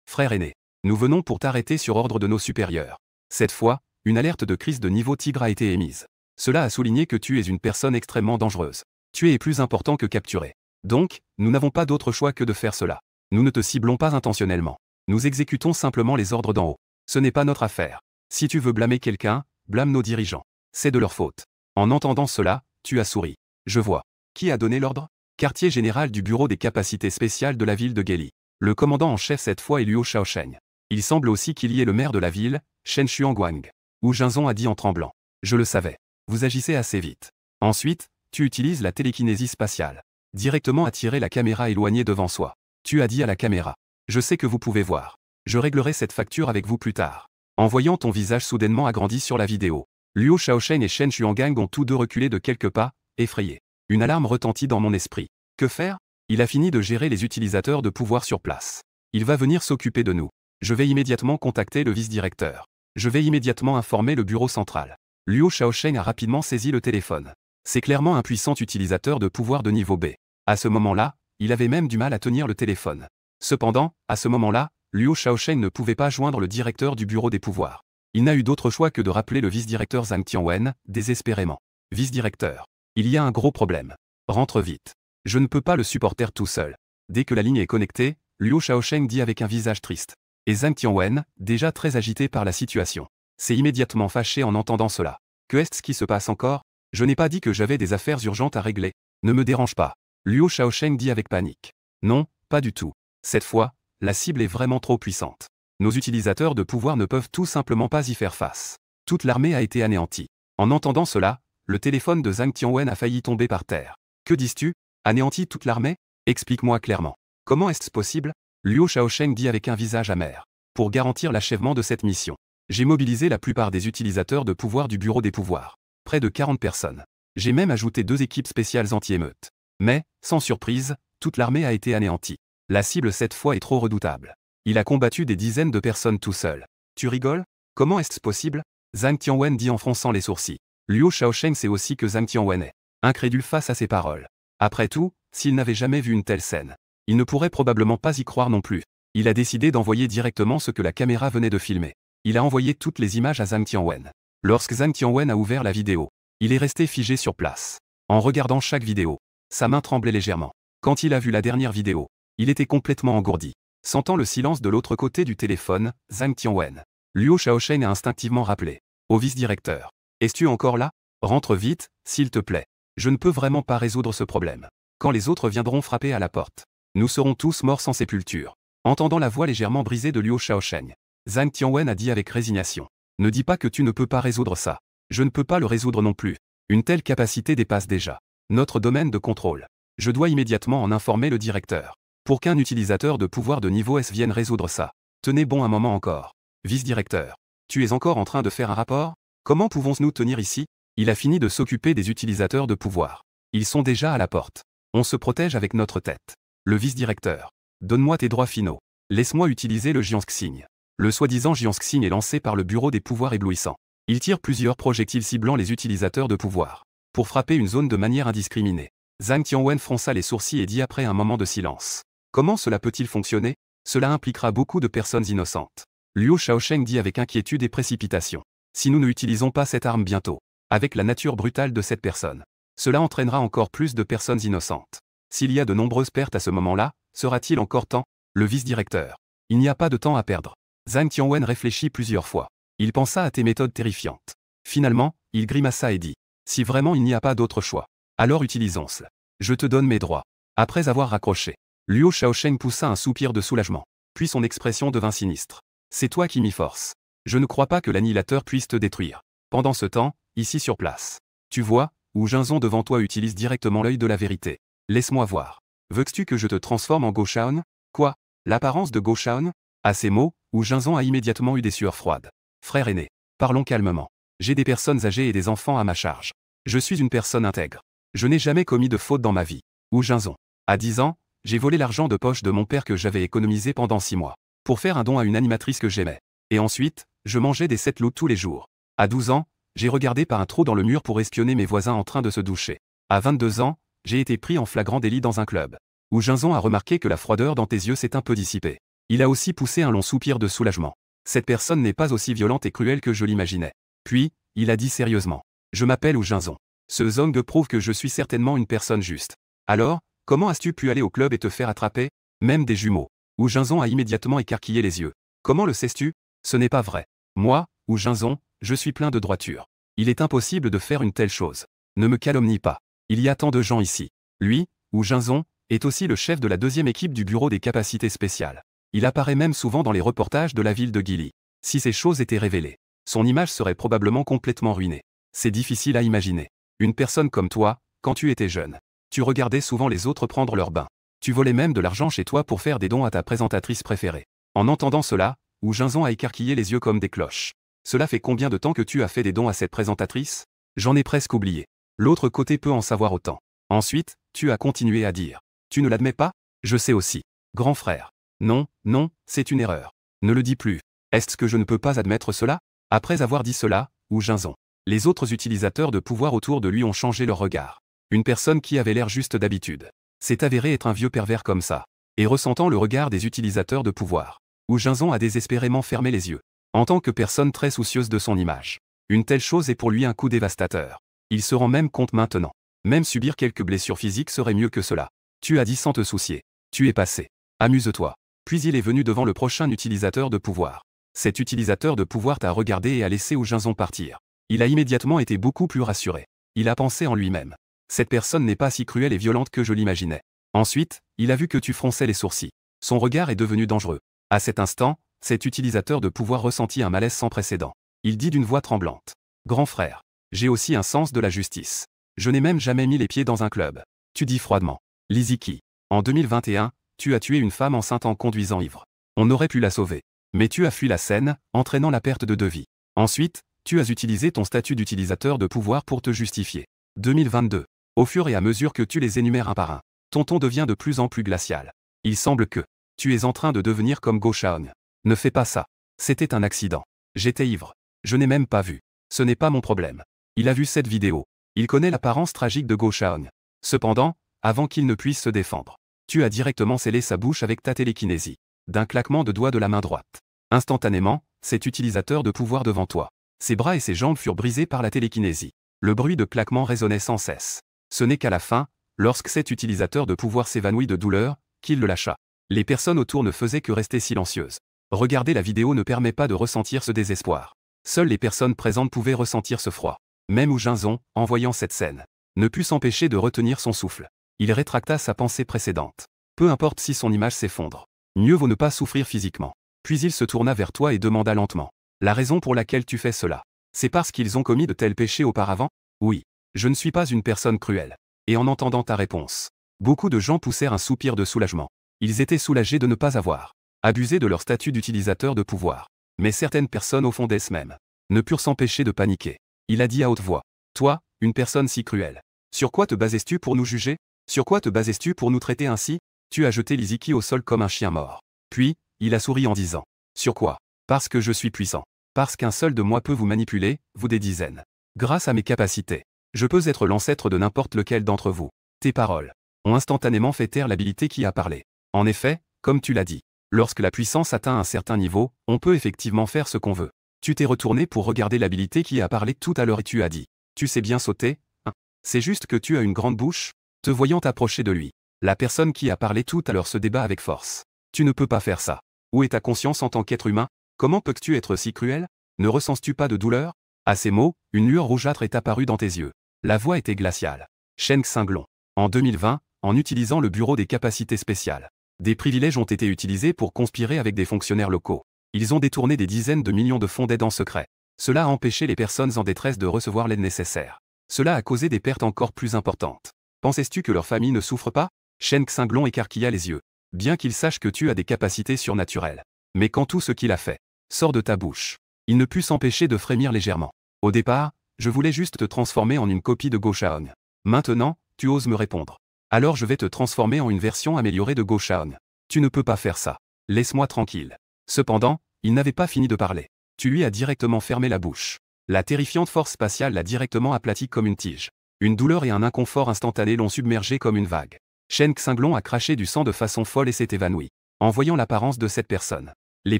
Frère aîné. Nous venons pour t'arrêter sur ordre de nos supérieurs. Cette fois, une alerte de crise de niveau tigre a été émise. Cela a souligné que tu es une personne extrêmement dangereuse. Tu es plus important que capturé. Donc, nous n'avons pas d'autre choix que de faire cela. Nous ne te ciblons pas intentionnellement. Nous exécutons simplement les ordres d'en haut. Ce n'est pas notre affaire. Si tu veux blâmer quelqu'un, blâme nos dirigeants. C'est de leur faute. En entendant cela, tu as souri. Je vois. Qui a donné l'ordre? Quartier général du bureau des capacités spéciales de la ville de Gueli. Le commandant en chef cette fois est Luo Shaosheng. Il semble aussi qu'il y ait le maire de la ville, Shen Xuanguang. Wu Ginzon a dit en tremblant. Je le savais. Vous agissez assez vite. Ensuite, tu utilises la télékinésie spatiale. Directement attirer la caméra éloignée devant soi. Tu as dit à la caméra. Je sais que vous pouvez voir. Je réglerai cette facture avec vous plus tard. En voyant ton visage soudainement agrandi sur la vidéo, Luo Shaosheng et Shen Xuanguang ont tous deux reculé de quelques pas, effrayés. Une alarme retentit dans mon esprit. Que faire? Il a fini de gérer les utilisateurs de pouvoir sur place. Il va venir s'occuper de nous. Je vais immédiatement contacter le vice-directeur. Je vais immédiatement informer le bureau central. Luo Shaosheng a rapidement saisi le téléphone. C'est clairement un puissant utilisateur de pouvoir de niveau B. À ce moment-là, il avait même du mal à tenir le téléphone. Cependant, à ce moment-là, Luo Shaosheng ne pouvait pas joindre le directeur du bureau des pouvoirs. Il n'a eu d'autre choix que de rappeler le vice-directeur Zhang Tianwen, désespérément. Vice-directeur. Il y a un gros problème. Rentre vite. Je ne peux pas le supporter tout seul. Dès que la ligne est connectée, Luo Shaosheng dit avec un visage triste. Et Zhang Tianwen, déjà très agité par la situation, s'est immédiatement fâché en entendant cela. Que est-ce qui se passe encore? Je n'ai pas dit que j'avais des affaires urgentes à régler. Ne me dérange pas. Luo Shaosheng dit avec panique. Non, pas du tout. Cette fois, la cible est vraiment trop puissante. Nos utilisateurs de pouvoir ne peuvent tout simplement pas y faire face. Toute l'armée a été anéantie. En entendant cela, le téléphone de Zhang Tianwen a failli tomber par terre. Que dis-tu? Anéanti toute l'armée? Explique-moi clairement. Comment est-ce possible? Luo Shaosheng dit avec un visage amer. Pour garantir l'achèvement de cette mission, j'ai mobilisé la plupart des utilisateurs de pouvoir du bureau des pouvoirs. Près de 40 personnes. J'ai même ajouté 2 équipes spéciales anti-émeutes. Mais, sans surprise, toute l'armée a été anéantie. La cible cette fois est trop redoutable. Il a combattu des dizaines de personnes tout seul. Tu rigoles? Comment est-ce possible? Zhang Tianwen dit en fronçant les sourcils. Luo Shaosheng sait aussi que Zhang Tianwen est incrédule face à ses paroles. Après tout, s'il n'avait jamais vu une telle scène, il ne pourrait probablement pas y croire non plus. Il a décidé d'envoyer directement ce que la caméra venait de filmer. Il a envoyé toutes les images à Zhang Tianwen. Lorsque Zhang Tianwen a ouvert la vidéo, il est resté figé sur place. En regardant chaque vidéo, sa main tremblait légèrement. Quand il a vu la dernière vidéo, il était complètement engourdi. Sentant le silence de l'autre côté du téléphone, Zhang Tianwen. Luo Shaosheng a instinctivement rappelé. Au vice-directeur. Es-tu encore là? Rentre vite, s'il te plaît. Je ne peux vraiment pas résoudre ce problème. Quand les autres viendront frapper à la porte, nous serons tous morts sans sépulture. Entendant la voix légèrement brisée de Luo Shaosheng, Zhang Tianwen a dit avec résignation. Ne dis pas que tu ne peux pas résoudre ça. Je ne peux pas le résoudre non plus. Une telle capacité dépasse déjà notre domaine de contrôle. Je dois immédiatement en informer le directeur. Pour qu'un utilisateur de pouvoir de niveau S vienne résoudre ça. Tenez bon un moment encore. Vice-directeur. Tu es encore en train de faire un rapport? Comment pouvons-nous tenir ici? Il a fini de s'occuper des utilisateurs de pouvoir. Ils sont déjà à la porte. On se protège avec notre tête. Le vice-directeur. Donne-moi tes droits finaux. Laisse-moi utiliser le Jiangxing. Le soi-disant Jiangxing est lancé par le Bureau des pouvoirs éblouissants. Il tire plusieurs projectiles ciblant les utilisateurs de pouvoir. Pour frapper une zone de manière indiscriminée. Zhang Tianwen fronça les sourcils et dit après un moment de silence. Comment cela peut-il fonctionner? Cela impliquera beaucoup de personnes innocentes. Luo Shaosheng dit avec inquiétude et précipitation. Si nous ne utilisons pas cette arme bientôt, avec la nature brutale de cette personne, cela entraînera encore plus de personnes innocentes. S'il y a de nombreuses pertes à ce moment-là, sera-t-il encore temps? Le vice-directeur. Il n'y a pas de temps à perdre. Zhang Tianwen réfléchit plusieurs fois. Il pensa à tes méthodes terrifiantes. Finalement, il grimaça et dit. Si vraiment il n'y a pas d'autre choix, alors utilisons-le. Je te donne mes droits. Après avoir raccroché, Luo Shaosheng poussa un soupir de soulagement. Puis son expression devint sinistre. C'est toi qui m'y forces. Je ne crois pas que l'annihilateur puisse te détruire. Pendant ce temps, ici sur place. Tu vois, Wu Jinzong devant toi utilise directement l'œil de la vérité. Laisse-moi voir. Veux-tu que je te transforme en Go Shaon? Quoi? L'apparence de Go Shaon? À ces mots, Wu Jinzong a immédiatement eu des sueurs froides. Frère aîné, parlons calmement. J'ai des personnes âgées et des enfants à ma charge. Je suis une personne intègre. Je n'ai jamais commis de faute dans ma vie. Wu Jinzong. À 10 ans, j'ai volé l'argent de poche de mon père que j'avais économisé pendant 6 mois. Pour faire un don à une animatrice que j'aimais. Et ensuite, je mangeais des 7 loups tous les jours. À 12 ans, j'ai regardé par un trou dans le mur pour espionner mes voisins en train de se doucher. À 22 ans, j'ai été pris en flagrant délit dans un club. Wu Jinzong a remarqué que la froideur dans tes yeux s'est un peu dissipée. Il a aussi poussé un long soupir de soulagement. Cette personne n'est pas aussi violente et cruelle que je l'imaginais. Puis, il a dit sérieusement. Je m'appelle Wu Jinzong. Ce Zong prouve que je suis certainement une personne juste. Alors, comment as-tu pu aller au club et te faire attraper? Même des jumeaux. Wu Jinzong a immédiatement écarquillé les yeux. Comment le sais-tu? Ce n'est pas vrai. Moi, Wu Jinzong, je suis plein de droiture. Il est impossible de faire une telle chose. Ne me calomnie pas. Il y a tant de gens ici. Lui, Wu Jinzong, est aussi le chef de la deuxième équipe du bureau des capacités spéciales. Il apparaît même souvent dans les reportages de la ville de Guili. Si ces choses étaient révélées, son image serait probablement complètement ruinée. C'est difficile à imaginer. Une personne comme toi, quand tu étais jeune, tu regardais souvent les autres prendre leur bain. Tu volais même de l'argent chez toi pour faire des dons à ta présentatrice préférée. En entendant cela, Wu Jinzong a écarquillé les yeux comme des cloches. Cela fait combien de temps que tu as fait des dons à cette présentatrice? J'en ai presque oublié. L'autre côté peut en savoir autant. Ensuite, tu as continué à dire. Tu ne l'admets pas? Je sais aussi. Grand frère. Non, non, c'est une erreur. Ne le dis plus. Est-ce que je ne peux pas admettre cela? Après avoir dit cela, Wu Jinzong. Les autres utilisateurs de pouvoir autour de lui ont changé leur regard. Une personne qui avait l'air juste d'habitude s'est avérée être un vieux pervers comme ça. Et ressentant le regard des utilisateurs de pouvoir, Wu Jinzong a désespérément fermé les yeux. En tant que personne très soucieuse de son image, une telle chose est pour lui un coup dévastateur. Il se rend même compte maintenant. Même subir quelques blessures physiques serait mieux que cela. Tu as dit sans te soucier. Tu es passé. Amuse-toi. Puis il est venu devant le prochain utilisateur de pouvoir. Cet utilisateur de pouvoir t'a regardé et a laissé Wu Jinzong partir. Il a immédiatement été beaucoup plus rassuré. Il a pensé en lui-même. Cette personne n'est pas si cruelle et violente que je l'imaginais. Ensuite, il a vu que tu fronçais les sourcils. Son regard est devenu dangereux. À cet instant, cet utilisateur de pouvoir ressentit un malaise sans précédent. Il dit d'une voix tremblante. Grand frère, j'ai aussi un sens de la justice. Je n'ai même jamais mis les pieds dans un club. Tu dis froidement. Liziki, en 2021, tu as tué une femme enceinte en conduisant ivre. On aurait pu la sauver. Mais tu as fui la scène, entraînant la perte de 2 vies. Ensuite, tu as utilisé ton statut d'utilisateur de pouvoir pour te justifier. 2022. Au fur et à mesure que tu les énumères un par un, ton ton devient de plus en plus glacial. Il semble que tu es en train de devenir comme Go Shaon. Ne fais pas ça. C'était un accident. J'étais ivre. Je n'ai même pas vu. Ce n'est pas mon problème. Il a vu cette vidéo. Il connaît l'apparence tragique de Go Shaon. Cependant, avant qu'il ne puisse se défendre, tu as directement scellé sa bouche avec ta télékinésie. D'un claquement de doigts de la main droite. Instantanément, cet utilisateur de pouvoir devant toi. Ses bras et ses jambes furent brisés par la télékinésie. Le bruit de claquement résonnait sans cesse. Ce n'est qu'à la fin, lorsque cet utilisateur de pouvoir s'évanouit de douleur, qu'il le lâcha. Les personnes autour ne faisaient que rester silencieuses. Regarder la vidéo ne permet pas de ressentir ce désespoir. Seules les personnes présentes pouvaient ressentir ce froid. Même Wu Jinzong, en voyant cette scène, ne put s'empêcher de retenir son souffle. Il rétracta sa pensée précédente. Peu importe si son image s'effondre. Mieux vaut ne pas souffrir physiquement. Puis il se tourna vers toi et demanda lentement. La raison pour laquelle tu fais cela, c'est parce qu'ils ont commis de tels péchés auparavant? Oui. Je ne suis pas une personne cruelle. Et en entendant ta réponse, beaucoup de gens poussèrent un soupir de soulagement. Ils étaient soulagés de ne pas avoir abusé de leur statut d'utilisateur de pouvoir. Mais certaines personnes au fond d'elles-mêmes ne purent s'empêcher de paniquer. Il a dit à haute voix. Toi, une personne si cruelle. Sur quoi te basais-tu pour nous juger? Sur quoi te basais-tu pour nous traiter ainsi? Tu as jeté Liziki au sol comme un chien mort. Puis, il a souri en disant. Sur quoi? Parce que je suis puissant. Parce qu'un seul de moi peut vous manipuler, vous des dizaines. Grâce à mes capacités, je peux être l'ancêtre de n'importe lequel d'entre vous. Tes paroles ont instantanément fait taire l'habilité qui a parlé. En effet, comme tu l'as dit, lorsque la puissance atteint un certain niveau, on peut effectivement faire ce qu'on veut. Tu t'es retourné pour regarder l'habilité qui a parlé tout à l'heure et tu as dit. Tu sais bien sauter, hein? C'est juste que tu as une grande bouche. Te voyant t'approcher de lui, la personne qui a parlé tout à l'heure se débat avec force. Tu ne peux pas faire ça. Où est ta conscience en tant qu'être humain? Comment peux-tu être si cruel? Ne ressens-tu pas de douleur? À ces mots, une lueur rougeâtre est apparue dans tes yeux. La voix était glaciale. Shen Xinglong. En 2020, en utilisant le bureau des capacités spéciales, des privilèges ont été utilisés pour conspirer avec des fonctionnaires locaux. Ils ont détourné des dizaines de millions de fonds d'aide en secret. Cela a empêché les personnes en détresse de recevoir l'aide nécessaire. Cela a causé des pertes encore plus importantes. Pensais-tu que leur famille ne souffre pas? Shen Xinglong écarquilla les yeux. Bien qu'il sache que tu as des capacités surnaturelles. Mais quand tout ce qu'il a fait sort de ta bouche, il ne put s'empêcher de frémir légèrement. Au départ, je voulais juste te transformer en une copie de Go Shaon. Maintenant, tu oses me répondre. Alors je vais te transformer en une version améliorée de Go Shaon. Tu ne peux pas faire ça. Laisse-moi tranquille. Cependant, il n'avait pas fini de parler. Tu lui as directement fermé la bouche. La terrifiante force spatiale l'a directement aplati comme une tige. Une douleur et un inconfort instantané l'ont submergé comme une vague. Shen Xinglong a craché du sang de façon folle et s'est évanoui. En voyant l'apparence de cette personne, les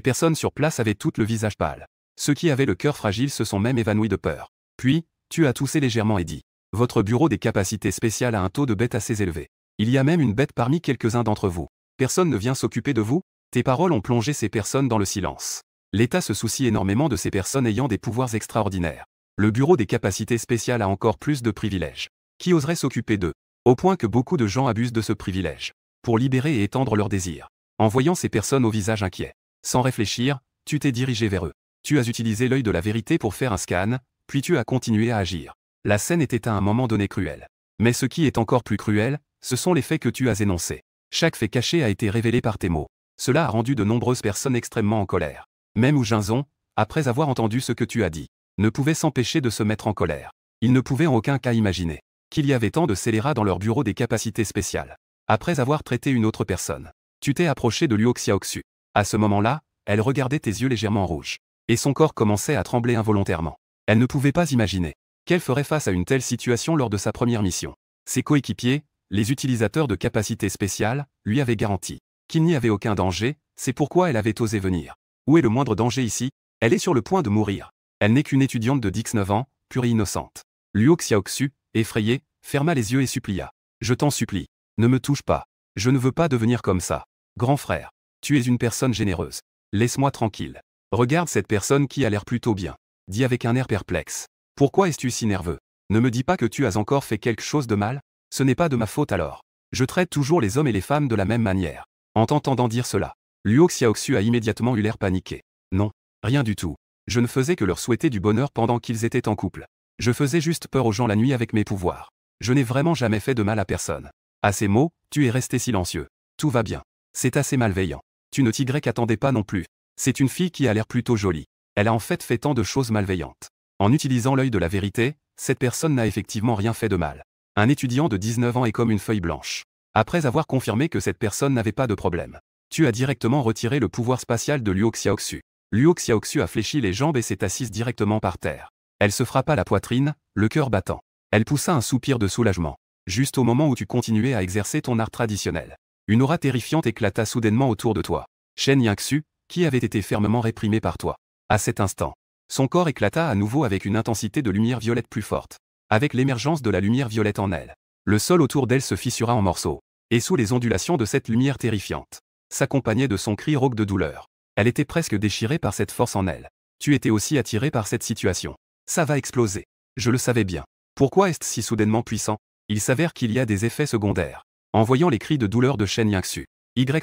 personnes sur place avaient toutes le visage pâle. Ceux qui avaient le cœur fragile se sont même évanouis de peur. Puis, tu as toussé légèrement et dit. Votre bureau des capacités spéciales a un taux de bête assez élevé. Il y a même une bête parmi quelques-uns d'entre vous. Personne ne vient s'occuper de vous? Tes paroles ont plongé ces personnes dans le silence. L'État se soucie énormément de ces personnes ayant des pouvoirs extraordinaires. Le bureau des capacités spéciales a encore plus de privilèges. Qui oserait s'occuper d'eux? Au point que beaucoup de gens abusent de ce privilège. Pour libérer et étendre leurs désirs. En voyant ces personnes au visage inquiet. Sans réfléchir, tu t'es dirigé vers eux. Tu as utilisé l'œil de la vérité pour faire un scan, puis tu as continué à agir. La scène était à un moment donné cruelle. Mais ce qui est encore plus cruel, ce sont les faits que tu as énoncés. Chaque fait caché a été révélé par tes mots. Cela a rendu de nombreuses personnes extrêmement en colère. Même Wu Jinzong, après avoir entendu ce que tu as dit, ne pouvait s'empêcher de se mettre en colère. Il ne pouvait en aucun cas imaginer qu'il y avait tant de scélérats dans leur bureau des capacités spéciales. Après avoir traité une autre personne, tu t'es approché de Luo Xiaoxu. À ce moment-là, elle regardait tes yeux légèrement rouges. Et son corps commençait à trembler involontairement. Elle ne pouvait pas imaginer qu'elle ferait face à une telle situation lors de sa première mission. Ses coéquipiers, les utilisateurs de capacités spéciales, lui avaient garanti qu'il n'y avait aucun danger, c'est pourquoi elle avait osé venir. Où est le moindre danger ici? Elle est sur le point de mourir. Elle n'est qu'une étudiante de 19 ans, pure et innocente. Luo Xiaoxu, effrayé, ferma les yeux et supplia. Je t'en supplie. Ne me touche pas. Je ne veux pas devenir comme ça. Grand frère, tu es une personne généreuse. Laisse-moi tranquille. Regarde cette personne qui a l'air plutôt bien. Dit avec un air perplexe. Pourquoi es-tu si nerveux? Ne me dis pas que tu as encore fait quelque chose de mal? Ce n'est pas de ma faute alors. Je traite toujours les hommes et les femmes de la même manière. En t'entendant dire cela, Luo Xiaoxu a immédiatement eu l'air paniqué. Non, rien du tout. Je ne faisais que leur souhaiter du bonheur pendant qu'ils étaient en couple. Je faisais juste peur aux gens la nuit avec mes pouvoirs. Je n'ai vraiment jamais fait de mal à personne. À ces mots, tu es resté silencieux. Tout va bien. C'est assez malveillant. Tu ne t'y attendais pas non plus. C'est une fille qui a l'air plutôt jolie. Elle a en fait tant de choses malveillantes. En utilisant l'œil de la vérité, cette personne n'a effectivement rien fait de mal. Un étudiant de 19 ans est comme une feuille blanche. Après avoir confirmé que cette personne n'avait pas de problème, tu as directement retiré le pouvoir spatial de Luo Xiaoxu. Luo Xiaoxu a fléchi les jambes et s'est assise directement par terre. Elle se frappa la poitrine, le cœur battant. Elle poussa un soupir de soulagement. Juste au moment où tu continuais à exercer ton art traditionnel. Une aura terrifiante éclata soudainement autour de toi. Shen Yingxu, qui avait été fermement réprimé par toi. À cet instant, son corps éclata à nouveau avec une intensité de lumière violette plus forte. Avec l'émergence de la lumière violette en elle, le sol autour d'elle se fissura en morceaux. Et sous les ondulations de cette lumière terrifiante, s'accompagnait de son cri rauque de douleur. Elle était presque déchirée par cette force en elle. Tu étais aussi attiré par cette situation. Ça va exploser. Je le savais bien. Pourquoi est-ce si soudainement puissant? Il s'avère qu'il y a des effets secondaires. En voyant les cris de douleur de Shen Yingxu,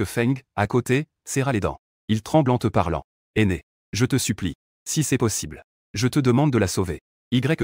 Feng, à côté, serra les dents. Il tremble en te parlant. Aîné, je te supplie. Si c'est possible, je te demande de la sauver.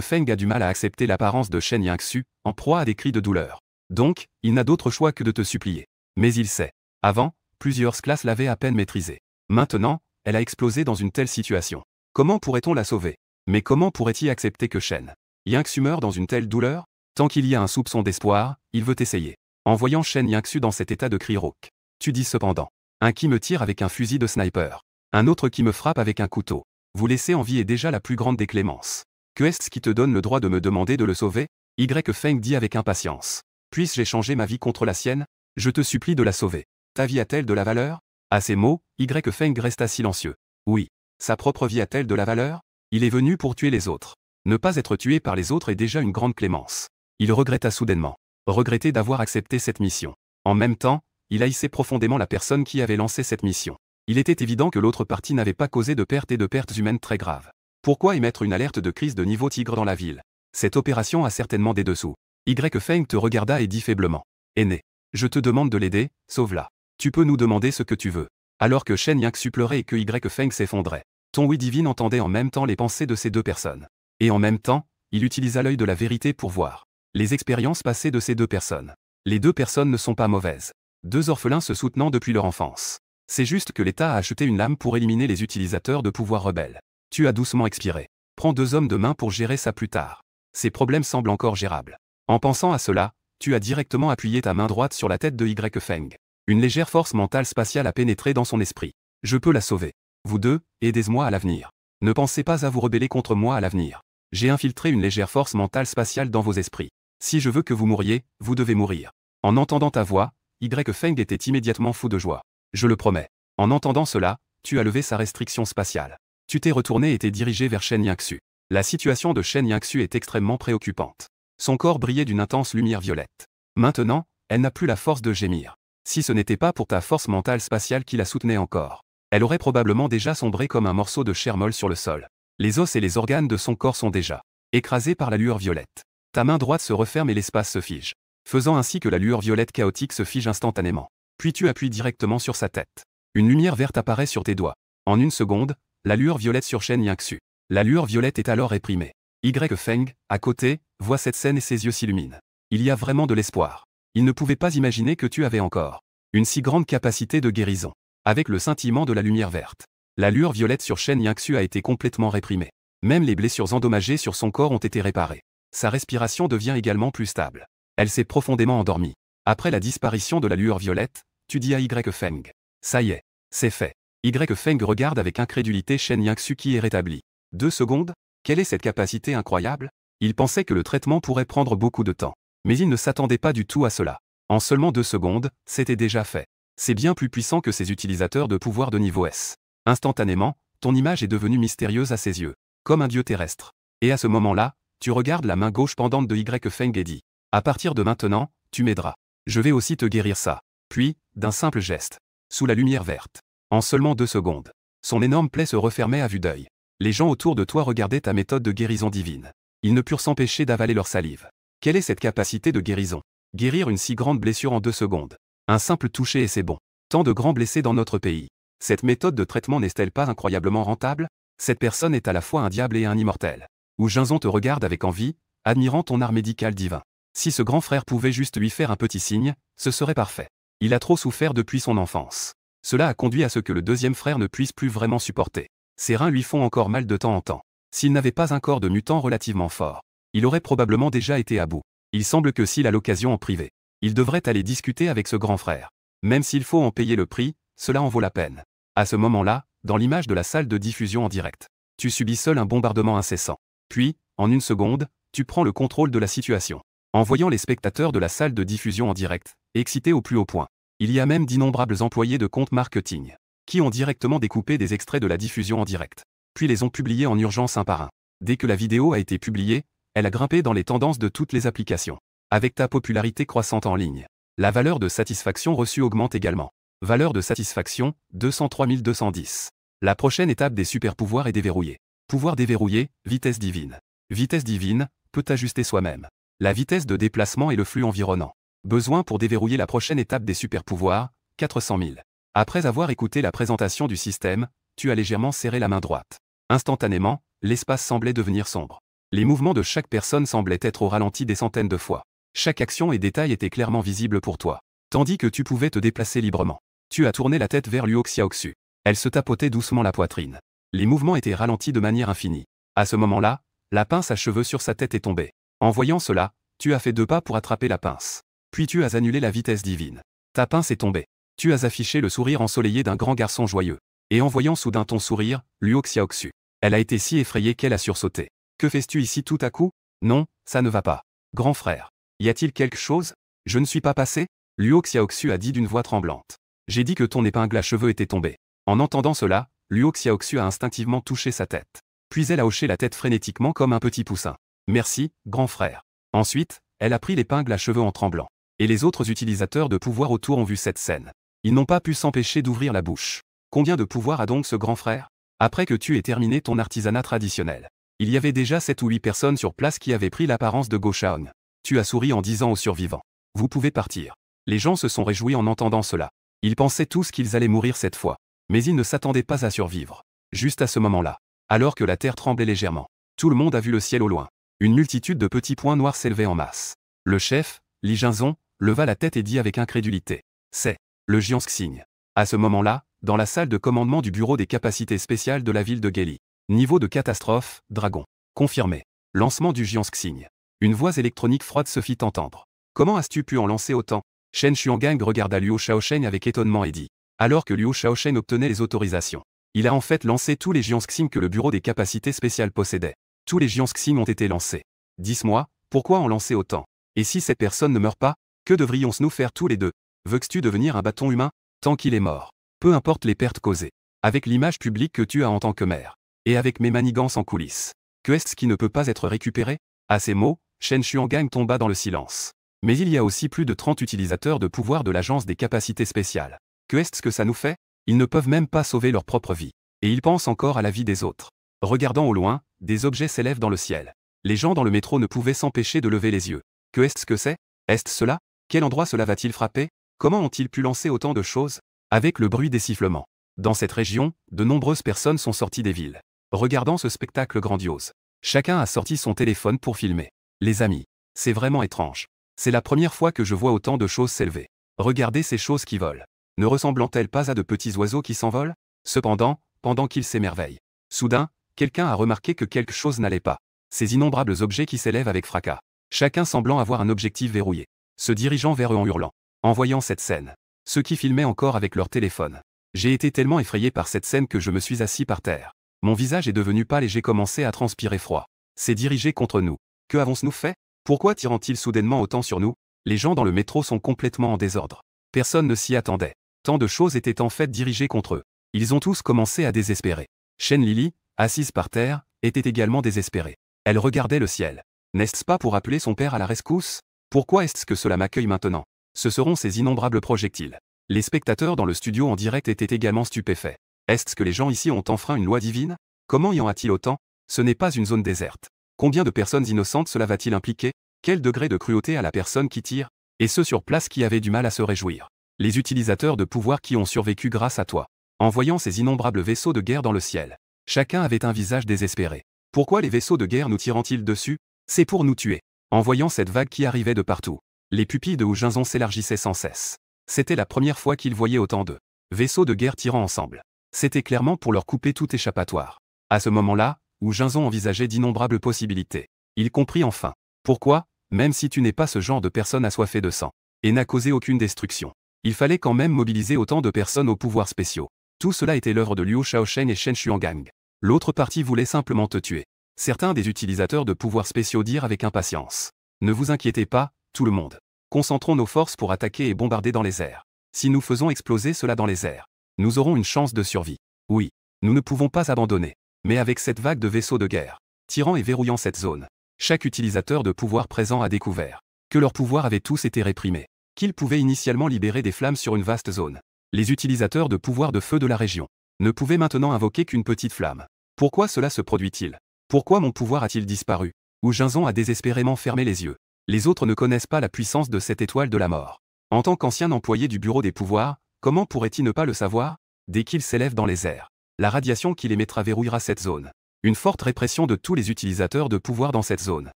Feng a du mal à accepter l'apparence de Shen Yingxu, en proie à des cris de douleur. Donc, il n'a d'autre choix que de te supplier. Mais il sait. Avant, plusieurs classes l'avaient à peine maîtrisée. Maintenant, elle a explosé dans une telle situation. Comment pourrait-on la sauver? Mais comment pourrait-il accepter que Shen Yingxu meure dans une telle douleur? Tant qu'il y a un soupçon d'espoir, il veut essayer. En voyant Shen Yingxu dans cet état de cri rauque, tu dis cependant. Un qui me tire avec un fusil de sniper. Un autre qui me frappe avec un couteau. Vous laisser en vie est déjà la plus grande des clémences. Que est-ce qui te donne le droit de me demander de le sauver? Y Feng dit avec impatience. Puisse-je échanger ma vie contre la sienne? Je te supplie de la sauver. Ta vie a-t-elle de la valeur? À ces mots, Y Feng resta silencieux. Oui. Sa propre vie a-t-elle de la valeur? Il est venu pour tuer les autres. Ne pas être tué par les autres est déjà une grande clémence. Il regretta soudainement. Regrettait d'avoir accepté cette mission. En même temps, il haïssait profondément la personne qui avait lancé cette mission. Il était évident que l'autre partie n'avait pas causé de pertes humaines très graves. Pourquoi émettre une alerte de crise de niveau tigre dans la ville? Cette opération a certainement des dessous. Y Feng te regarda et dit faiblement. Aîné. Je te demande de l'aider, sauve-la. Tu peux nous demander ce que tu veux. Alors que Shen Yangxu pleurait et que Y Feng s'effondrait. Ton oui divine entendait en même temps les pensées de ces deux personnes. Et en même temps, il utilisa l'œil de la vérité pour voir les expériences passées de ces deux personnes. Les deux personnes ne sont pas mauvaises. Deux orphelins se soutenant depuis leur enfance. C'est juste que l'État a acheté une lame pour éliminer les utilisateurs de pouvoirs rebelles. Tu as doucement expiré. Prends deux hommes de main pour gérer ça plus tard. Ces problèmes semblent encore gérables. En pensant à cela, tu as directement appuyé ta main droite sur la tête de Y Feng. Une légère force mentale spatiale a pénétré dans son esprit. Je peux la sauver. Vous deux, aidez-moi à l'avenir. Ne pensez pas à vous rebeller contre moi à l'avenir. J'ai infiltré une légère force mentale spatiale dans vos esprits. Si je veux que vous mouriez, vous devez mourir. En entendant ta voix, Y Feng était immédiatement fou de joie. Je le promets. En entendant cela, tu as levé sa restriction spatiale. Tu t'es retourné et t'es dirigé vers Shen Yangxu. La situation de Shen Yangxu est extrêmement préoccupante. Son corps brillait d'une intense lumière violette. Maintenant, elle n'a plus la force de gémir. Si ce n'était pas pour ta force mentale spatiale qui la soutenait encore, elle aurait probablement déjà sombré comme un morceau de chair molle sur le sol. Les os et les organes de son corps sont déjà écrasés par la lueur violette. Ta main droite se referme et l'espace se fige, faisant ainsi que la lueur violette chaotique se fige instantanément. Puis tu appuies directement sur sa tête. Une lumière verte apparaît sur tes doigts. En une seconde, la lueur violette sur Shen Yangxu. La lueur violette est alors réprimée. Y Feng, à côté, voit cette scène et ses yeux s'illuminent. Il y a vraiment de l'espoir. Il ne pouvait pas imaginer que tu avais encore une si grande capacité de guérison. Avec le scintillement de la lumière verte, la lueur violette sur Shen Yangxu a été complètement réprimée. Même les blessures endommagées sur son corps ont été réparées. Sa respiration devient également plus stable. Elle s'est profondément endormie. Après la disparition de la lueur violette, tu dis à Y Feng. Ça y est, c'est fait. Y Feng regarde avec incrédulité Shen Yangxu qui est rétabli. 2 secondes? Quelle est cette capacité incroyable? Il pensait que le traitement pourrait prendre beaucoup de temps. Mais il ne s'attendait pas du tout à cela. En seulement 2 secondes, c'était déjà fait. C'est bien plus puissant que ses utilisateurs de pouvoir de niveau S. Instantanément, ton image est devenue mystérieuse à ses yeux, comme un dieu terrestre. Et à ce moment-là, tu regardes la main gauche pendante de Y Feng et dis. À partir de maintenant, tu m'aideras. Je vais aussi te guérir ça. Puis, d'un simple geste, sous la lumière verte, en seulement 2 secondes, son énorme plaie se refermait à vue d'œil. Les gens autour de toi regardaient ta méthode de guérison divine. Ils ne purent s'empêcher d'avaler leur salive. Quelle est cette capacité de guérison? Guérir une si grande blessure en 2 secondes. Un simple toucher et c'est bon. Tant de grands blessés dans notre pays. Cette méthode de traitement n'est-elle pas incroyablement rentable? Cette personne est à la fois un diable et un immortel. Ou Jinzon te regarde avec envie, admirant ton art médical divin. Si ce grand frère pouvait juste lui faire un petit signe, ce serait parfait. Il a trop souffert depuis son enfance. Cela a conduit à ce que le deuxième frère ne puisse plus vraiment supporter. Ses reins lui font encore mal de temps en temps. S'il n'avait pas un corps de mutant relativement fort, il aurait probablement déjà été à bout. Il semble que s'il a l'occasion en privé, il devrait aller discuter avec ce grand frère. Même s'il faut en payer le prix, cela en vaut la peine. À ce moment-là, dans l'image de la salle de diffusion en direct, tu subis seul un bombardement incessant. Puis, en 1 seconde, tu prends le contrôle de la situation. En voyant les spectateurs de la salle de diffusion en direct, excités au plus haut point, il y a même d'innombrables employés de compte marketing, qui ont directement découpé des extraits de la diffusion en direct, puis les ont publiés en urgence un par un. Dès que la vidéo a été publiée, elle a grimpé dans les tendances de toutes les applications. Avec ta popularité croissante en ligne, la valeur de satisfaction reçue augmente également. Valeur de satisfaction, 203 210. La prochaine étape des super pouvoirs est déverrouillée. Pouvoir déverrouillé, vitesse divine. Vitesse divine, peut ajuster soi-même la vitesse de déplacement et le flux environnant. Besoin pour déverrouiller la prochaine étape des super pouvoirs, 400 000. Après avoir écouté la présentation du système, tu as légèrement serré la main droite. Instantanément, l'espace semblait devenir sombre. Les mouvements de chaque personne semblaient être au ralenti des centaines de fois. Chaque action et détail était clairement visible pour toi. Tandis que tu pouvais te déplacer librement. Tu as tourné la tête vers Luo Xiaoxu. Elle se tapotait doucement la poitrine. Les mouvements étaient ralentis de manière infinie. À ce moment-là, la pince à cheveux sur sa tête est tombée. En voyant cela, tu as fait 2 pas pour attraper la pince. Puis tu as annulé la vitesse divine. Ta pince est tombée. Tu as affiché le sourire ensoleillé d'un grand garçon joyeux. Et en voyant soudain ton sourire, Luo Xiaoxu. Elle a été si effrayée qu'elle a sursauté. Que fais-tu ici tout à coup? Non, ça ne va pas. Grand frère. Y a-t-il quelque chose? Je ne suis pas passé? Luo Xiaoxu a dit d'une voix tremblante. J'ai dit que ton épingle à cheveux était tombée. En entendant cela, Luo Xiaoxu a instinctivement touché sa tête. Puis elle a hoché la tête frénétiquement comme un petit poussin. Merci, grand frère. Ensuite, elle a pris l'épingle à cheveux en tremblant. Et les autres utilisateurs de pouvoir autour ont vu cette scène. Ils n'ont pas pu s'empêcher d'ouvrir la bouche. Combien de pouvoir a donc ce grand frère? Après que tu aies terminé ton artisanat traditionnel. Il y avait déjà 7 ou 8 personnes sur place qui avaient pris l'apparence de Go Shaon. Tu as souri en disant aux survivants. Vous pouvez partir. Les gens se sont réjouis en entendant cela. Ils pensaient tous qu'ils allaient mourir cette fois. Mais ils ne s'attendaient pas à survivre. Juste à ce moment-là. Alors que la terre tremblait légèrement. Tout le monde a vu le ciel au loin. Une multitude de petits points noirs s'élevait en masse. Le chef, Li Jinzong, leva la tête et dit avec incrédulité. C'est le Jiangxing. À ce moment-là, dans la salle de commandement du bureau des capacités spéciales de la ville de Guili. Niveau de catastrophe, dragon. Confirmé. Lancement du Jiangxing. Une voix électronique froide se fit entendre. Comment as-tu pu en lancer autant? Shen Xuangang regarda Luo Shaosheng avec étonnement et dit. Alors que Luo Shaosheng obtenait les autorisations. Il a en fait lancé tous les Jiangxing que le bureau des capacités spéciales possédait. Tous les Jiangxing ont été lancés. Dis-moi, pourquoi en lancer autant? Et si cette personne ne meurt pas, que devrions-nous faire tous les deux? Veux-tu devenir un bâton humain? Tant qu'il est mort. Peu importe les pertes causées. Avec l'image publique que tu as en tant que maire. Et avec mes manigances en coulisses. Que est-ce qui ne peut pas être récupéré? À ces mots, Shen Xuangang tomba dans le silence. Mais il y a aussi plus de 30 utilisateurs de pouvoir de l'agence des capacités spéciales. Que est-ce que ça nous fait? Ils ne peuvent même pas sauver leur propre vie. Et ils pensent encore à la vie des autres. Regardant au loin, des objets s'élèvent dans le ciel. Les gens dans le métro ne pouvaient s'empêcher de lever les yeux. Que est-ce que c'est? Est-ce cela? Quel endroit cela va-t-il frapper? Comment ont-ils pu lancer autant de choses? Avec le bruit des sifflements. Dans cette région, de nombreuses personnes sont sorties des villes. Regardant ce spectacle grandiose. Chacun a sorti son téléphone pour filmer. Les amis, c'est vraiment étrange. C'est la première fois que je vois autant de choses s'élever. Regardez ces choses qui volent. Ne ressemblant-elles pas à de petits oiseaux qui s'envolent? Cependant, pendant qu'ils s'émerveillent. Soudain, quelqu'un a remarqué que quelque chose n'allait pas. Ces innombrables objets qui s'élèvent avec fracas. Chacun semblant avoir un objectif verrouillé. Se dirigeant vers eux en hurlant. En voyant cette scène. Ceux qui filmaient encore avec leur téléphone. J'ai été tellement effrayé par cette scène que je me suis assis par terre. Mon visage est devenu pâle et j'ai commencé à transpirer froid. C'est dirigé contre nous. Que avons-nous fait? Pourquoi tirent-ils soudainement autant sur nous? Les gens dans le métro sont complètement en désordre. Personne ne s'y attendait. Tant de choses étaient en fait dirigées contre eux. Ils ont tous commencé à désespérer. Shen Lili, assise par terre, était également désespérée. Elle regardait le ciel. N'est-ce pas pour appeler son père à la rescousse? Pourquoi est-ce que cela m'accueille maintenant? Ce seront ces innombrables projectiles. Les spectateurs dans le studio en direct étaient également stupéfaits. Est-ce que les gens ici ont enfreint une loi divine? Comment y en a-t-il autant? Ce n'est pas une zone déserte. Combien de personnes innocentes cela va-t-il impliquer? Quel degré de cruauté à la personne qui tire? Et ceux sur place qui avaient du mal à se réjouir. Les utilisateurs de pouvoir qui ont survécu grâce à toi. En voyant ces innombrables vaisseaux de guerre dans le ciel. Chacun avait un visage désespéré. Pourquoi les vaisseaux de guerre nous tirent-ils dessus? C'est pour nous tuer. En voyant cette vague qui arrivait de partout. Les pupilles de Wu Jinzong s'élargissaient sans cesse. C'était la première fois qu'ils voyaient autant de vaisseaux de guerre tirant ensemble. C'était clairement pour leur couper tout échappatoire. À ce moment-là, Wu Jinzong envisageait d'innombrables possibilités. Il comprit enfin. Pourquoi, même si tu n'es pas ce genre de personne assoiffée de sang, et n'a causé aucune destruction, il fallait quand même mobiliser autant de personnes aux pouvoirs spéciaux. Tout cela était l'œuvre de Luo Shaosheng et Shen Xuangang. L'autre partie voulait simplement te tuer. Certains des utilisateurs de pouvoirs spéciaux dirent avec impatience. Ne vous inquiétez pas, tout le monde. Concentrons nos forces pour attaquer et bombarder dans les airs. Si nous faisons exploser cela dans les airs, nous aurons une chance de survie. Oui, nous ne pouvons pas abandonner. Mais avec cette vague de vaisseaux de guerre, tirant et verrouillant cette zone, chaque utilisateur de pouvoir présent a découvert que leurs pouvoirs avaient tous été réprimés, qu'ils pouvaient initialement libérer des flammes sur une vaste zone. Les utilisateurs de pouvoir de feu de la région ne pouvaient maintenant invoquer qu'une petite flamme. Pourquoi cela se produit-il? Pourquoi mon pouvoir a-t-il disparu? Wu Jinzong a désespérément fermé les yeux. Les autres ne connaissent pas la puissance de cette étoile de la mort. En tant qu'ancien employé du bureau des pouvoirs, comment pourrait-il ne pas le savoir? Dès qu'il s'élève dans les airs, la radiation qu'il émettra verrouillera cette zone. Une forte répression de tous les utilisateurs de pouvoir dans cette zone.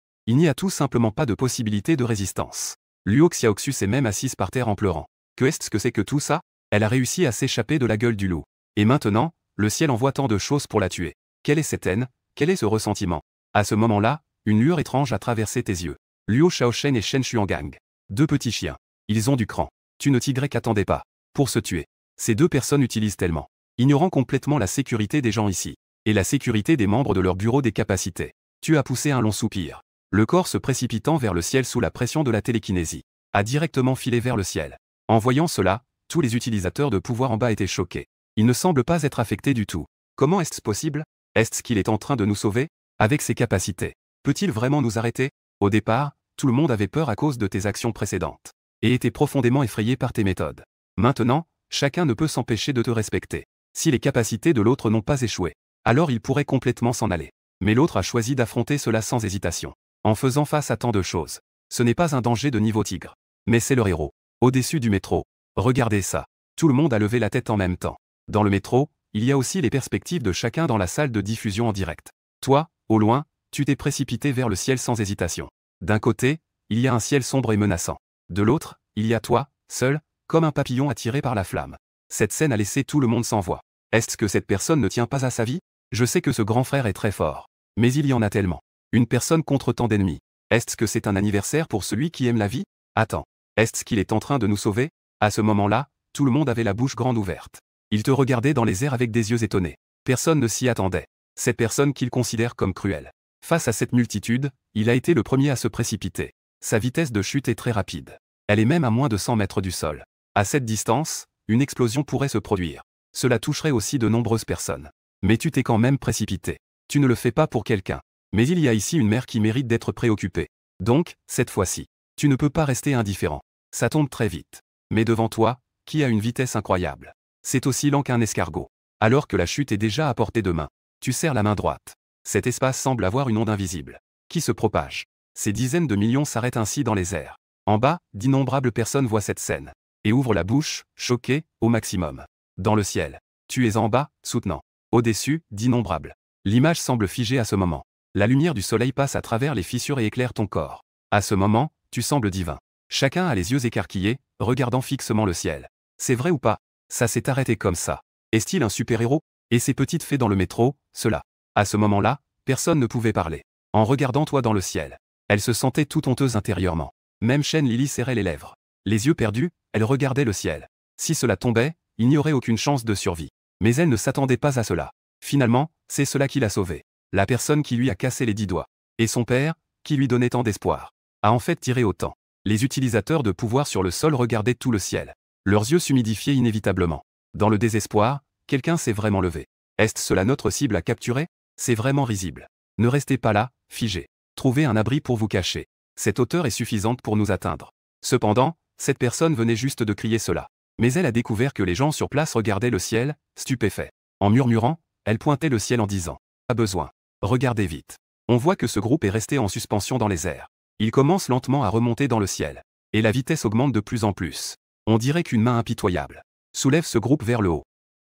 Il n'y a tout simplement pas de possibilité de résistance. Luo Xiaoxu s'est même assise par terre en pleurant. Que est-ce que c'est que tout ça? Elle a réussi à s'échapper de la gueule du loup. Et maintenant, le ciel envoie tant de choses pour la tuer. Quelle est cette haine? Quel est ce ressentiment? À ce moment-là, une lueur étrange a traversé tes yeux. Luo Shaosheng et Shen Xuangang. Deux petits chiens. Ils ont du cran. Tu ne t'y attendais pas. Pour se tuer. Ces deux personnes utilisent tellement. ignorant complètement la sécurité des gens ici, et la sécurité des membres de leur bureau des capacités. Tu as poussé un long soupir. Le corps se précipitant vers le ciel sous la pression de la télékinésie, a directement filé vers le ciel. En voyant cela, tous les utilisateurs de pouvoir en bas étaient choqués. Il ne semble pas être affecté du tout. Comment est-ce possible? Est-ce qu'il est en train de nous sauver? Avec ses capacités, peut-il vraiment nous arrêter? Au départ, tout le monde avait peur à cause de tes actions précédentes, et était profondément effrayé par tes méthodes. Maintenant, chacun ne peut s'empêcher de te respecter. Si les capacités de l'autre n'ont pas échoué, alors il pourrait complètement s'en aller. Mais l'autre a choisi d'affronter cela sans hésitation, en faisant face à tant de choses. Ce n'est pas un danger de niveau tigre, mais c'est leur héros. Au-dessus du métro. Regardez ça. Tout le monde a levé la tête en même temps. Dans le métro, il y a aussi les perspectives de chacun dans la salle de diffusion en direct. Toi, au loin, tu t'es précipité vers le ciel sans hésitation. D'un côté, il y a un ciel sombre et menaçant. De l'autre, il y a toi, seul, comme un papillon attiré par la flamme. Cette scène a laissé tout le monde sans voix. Est-ce que cette personne ne tient pas à sa vie? Je sais que ce grand frère est très fort. Mais il y en a tellement. Une personne contre tant d'ennemis. Est-ce que c'est un anniversaire pour celui qui aime la vie? Attends. Est-ce qu'il est en train de nous sauver? À ce moment-là, tout le monde avait la bouche grande ouverte. Il te regardait dans les airs avec des yeux étonnés. Personne ne s'y attendait. Cette personne qu'il considère comme cruelle. Face à cette multitude, il a été le premier à se précipiter. Sa vitesse de chute est très rapide. Elle est même à moins de 100 mètres du sol. À cette distance, une explosion pourrait se produire. Cela toucherait aussi de nombreuses personnes. Mais tu t'es quand même précipité. Tu ne le fais pas pour quelqu'un. Mais il y a ici une mère qui mérite d'être préoccupée. Donc, cette fois-ci, tu ne peux pas rester indifférent. Ça tombe très vite. Mais devant toi, qui a une vitesse incroyable. C'est aussi lent qu'un escargot. Alors que la chute est déjà à portée de main. Tu serres la main droite. Cet espace semble avoir une onde invisible, qui se propage. Ces dizaines de millions s'arrêtent ainsi dans les airs. En bas, d'innombrables personnes voient cette scène, et ouvrent la bouche, choquées, au maximum. Dans le ciel, tu es en bas, soutenant. Au-dessus, d'innombrables. L'image semble figée à ce moment. La lumière du soleil passe à travers les fissures et éclaire ton corps. À ce moment, tu sembles divin. Chacun a les yeux écarquillés, regardant fixement le ciel. C'est vrai ou pas? Ça s'est arrêté comme ça. Est-il un super-héros? Et ces petites fées dans le métro, cela. À ce moment-là, personne ne pouvait parler. En regardant toi dans le ciel, elle se sentait toute honteuse intérieurement. Même Shen Lily serrait les lèvres. Les yeux perdus, elle regardait le ciel. Si cela tombait, il n'y aurait aucune chance de survie. Mais elle ne s'attendait pas à cela. Finalement, c'est cela qui l'a sauvée. La personne qui lui a cassé les 10 doigts. Et son père, qui lui donnait tant d'espoir, a en fait tiré autant. Les utilisateurs de pouvoir sur le sol regardaient tout le ciel. Leurs yeux s'humidifiaient inévitablement. Dans le désespoir, quelqu'un s'est vraiment levé. Est-ce cela notre cible à capturer? C'est vraiment risible. Ne restez pas là, figés. Trouvez un abri pour vous cacher. Cette hauteur est suffisante pour nous atteindre. Cependant, cette personne venait juste de crier cela. Mais elle a découvert que les gens sur place regardaient le ciel, stupéfaits. En murmurant, elle pointait le ciel en disant « Pas besoin. Regardez vite. » On voit que ce groupe est resté en suspension dans les airs. Il commence lentement à remonter dans le ciel. Et la vitesse augmente de plus en plus. On dirait qu'une main impitoyable soulève ce groupe vers le haut.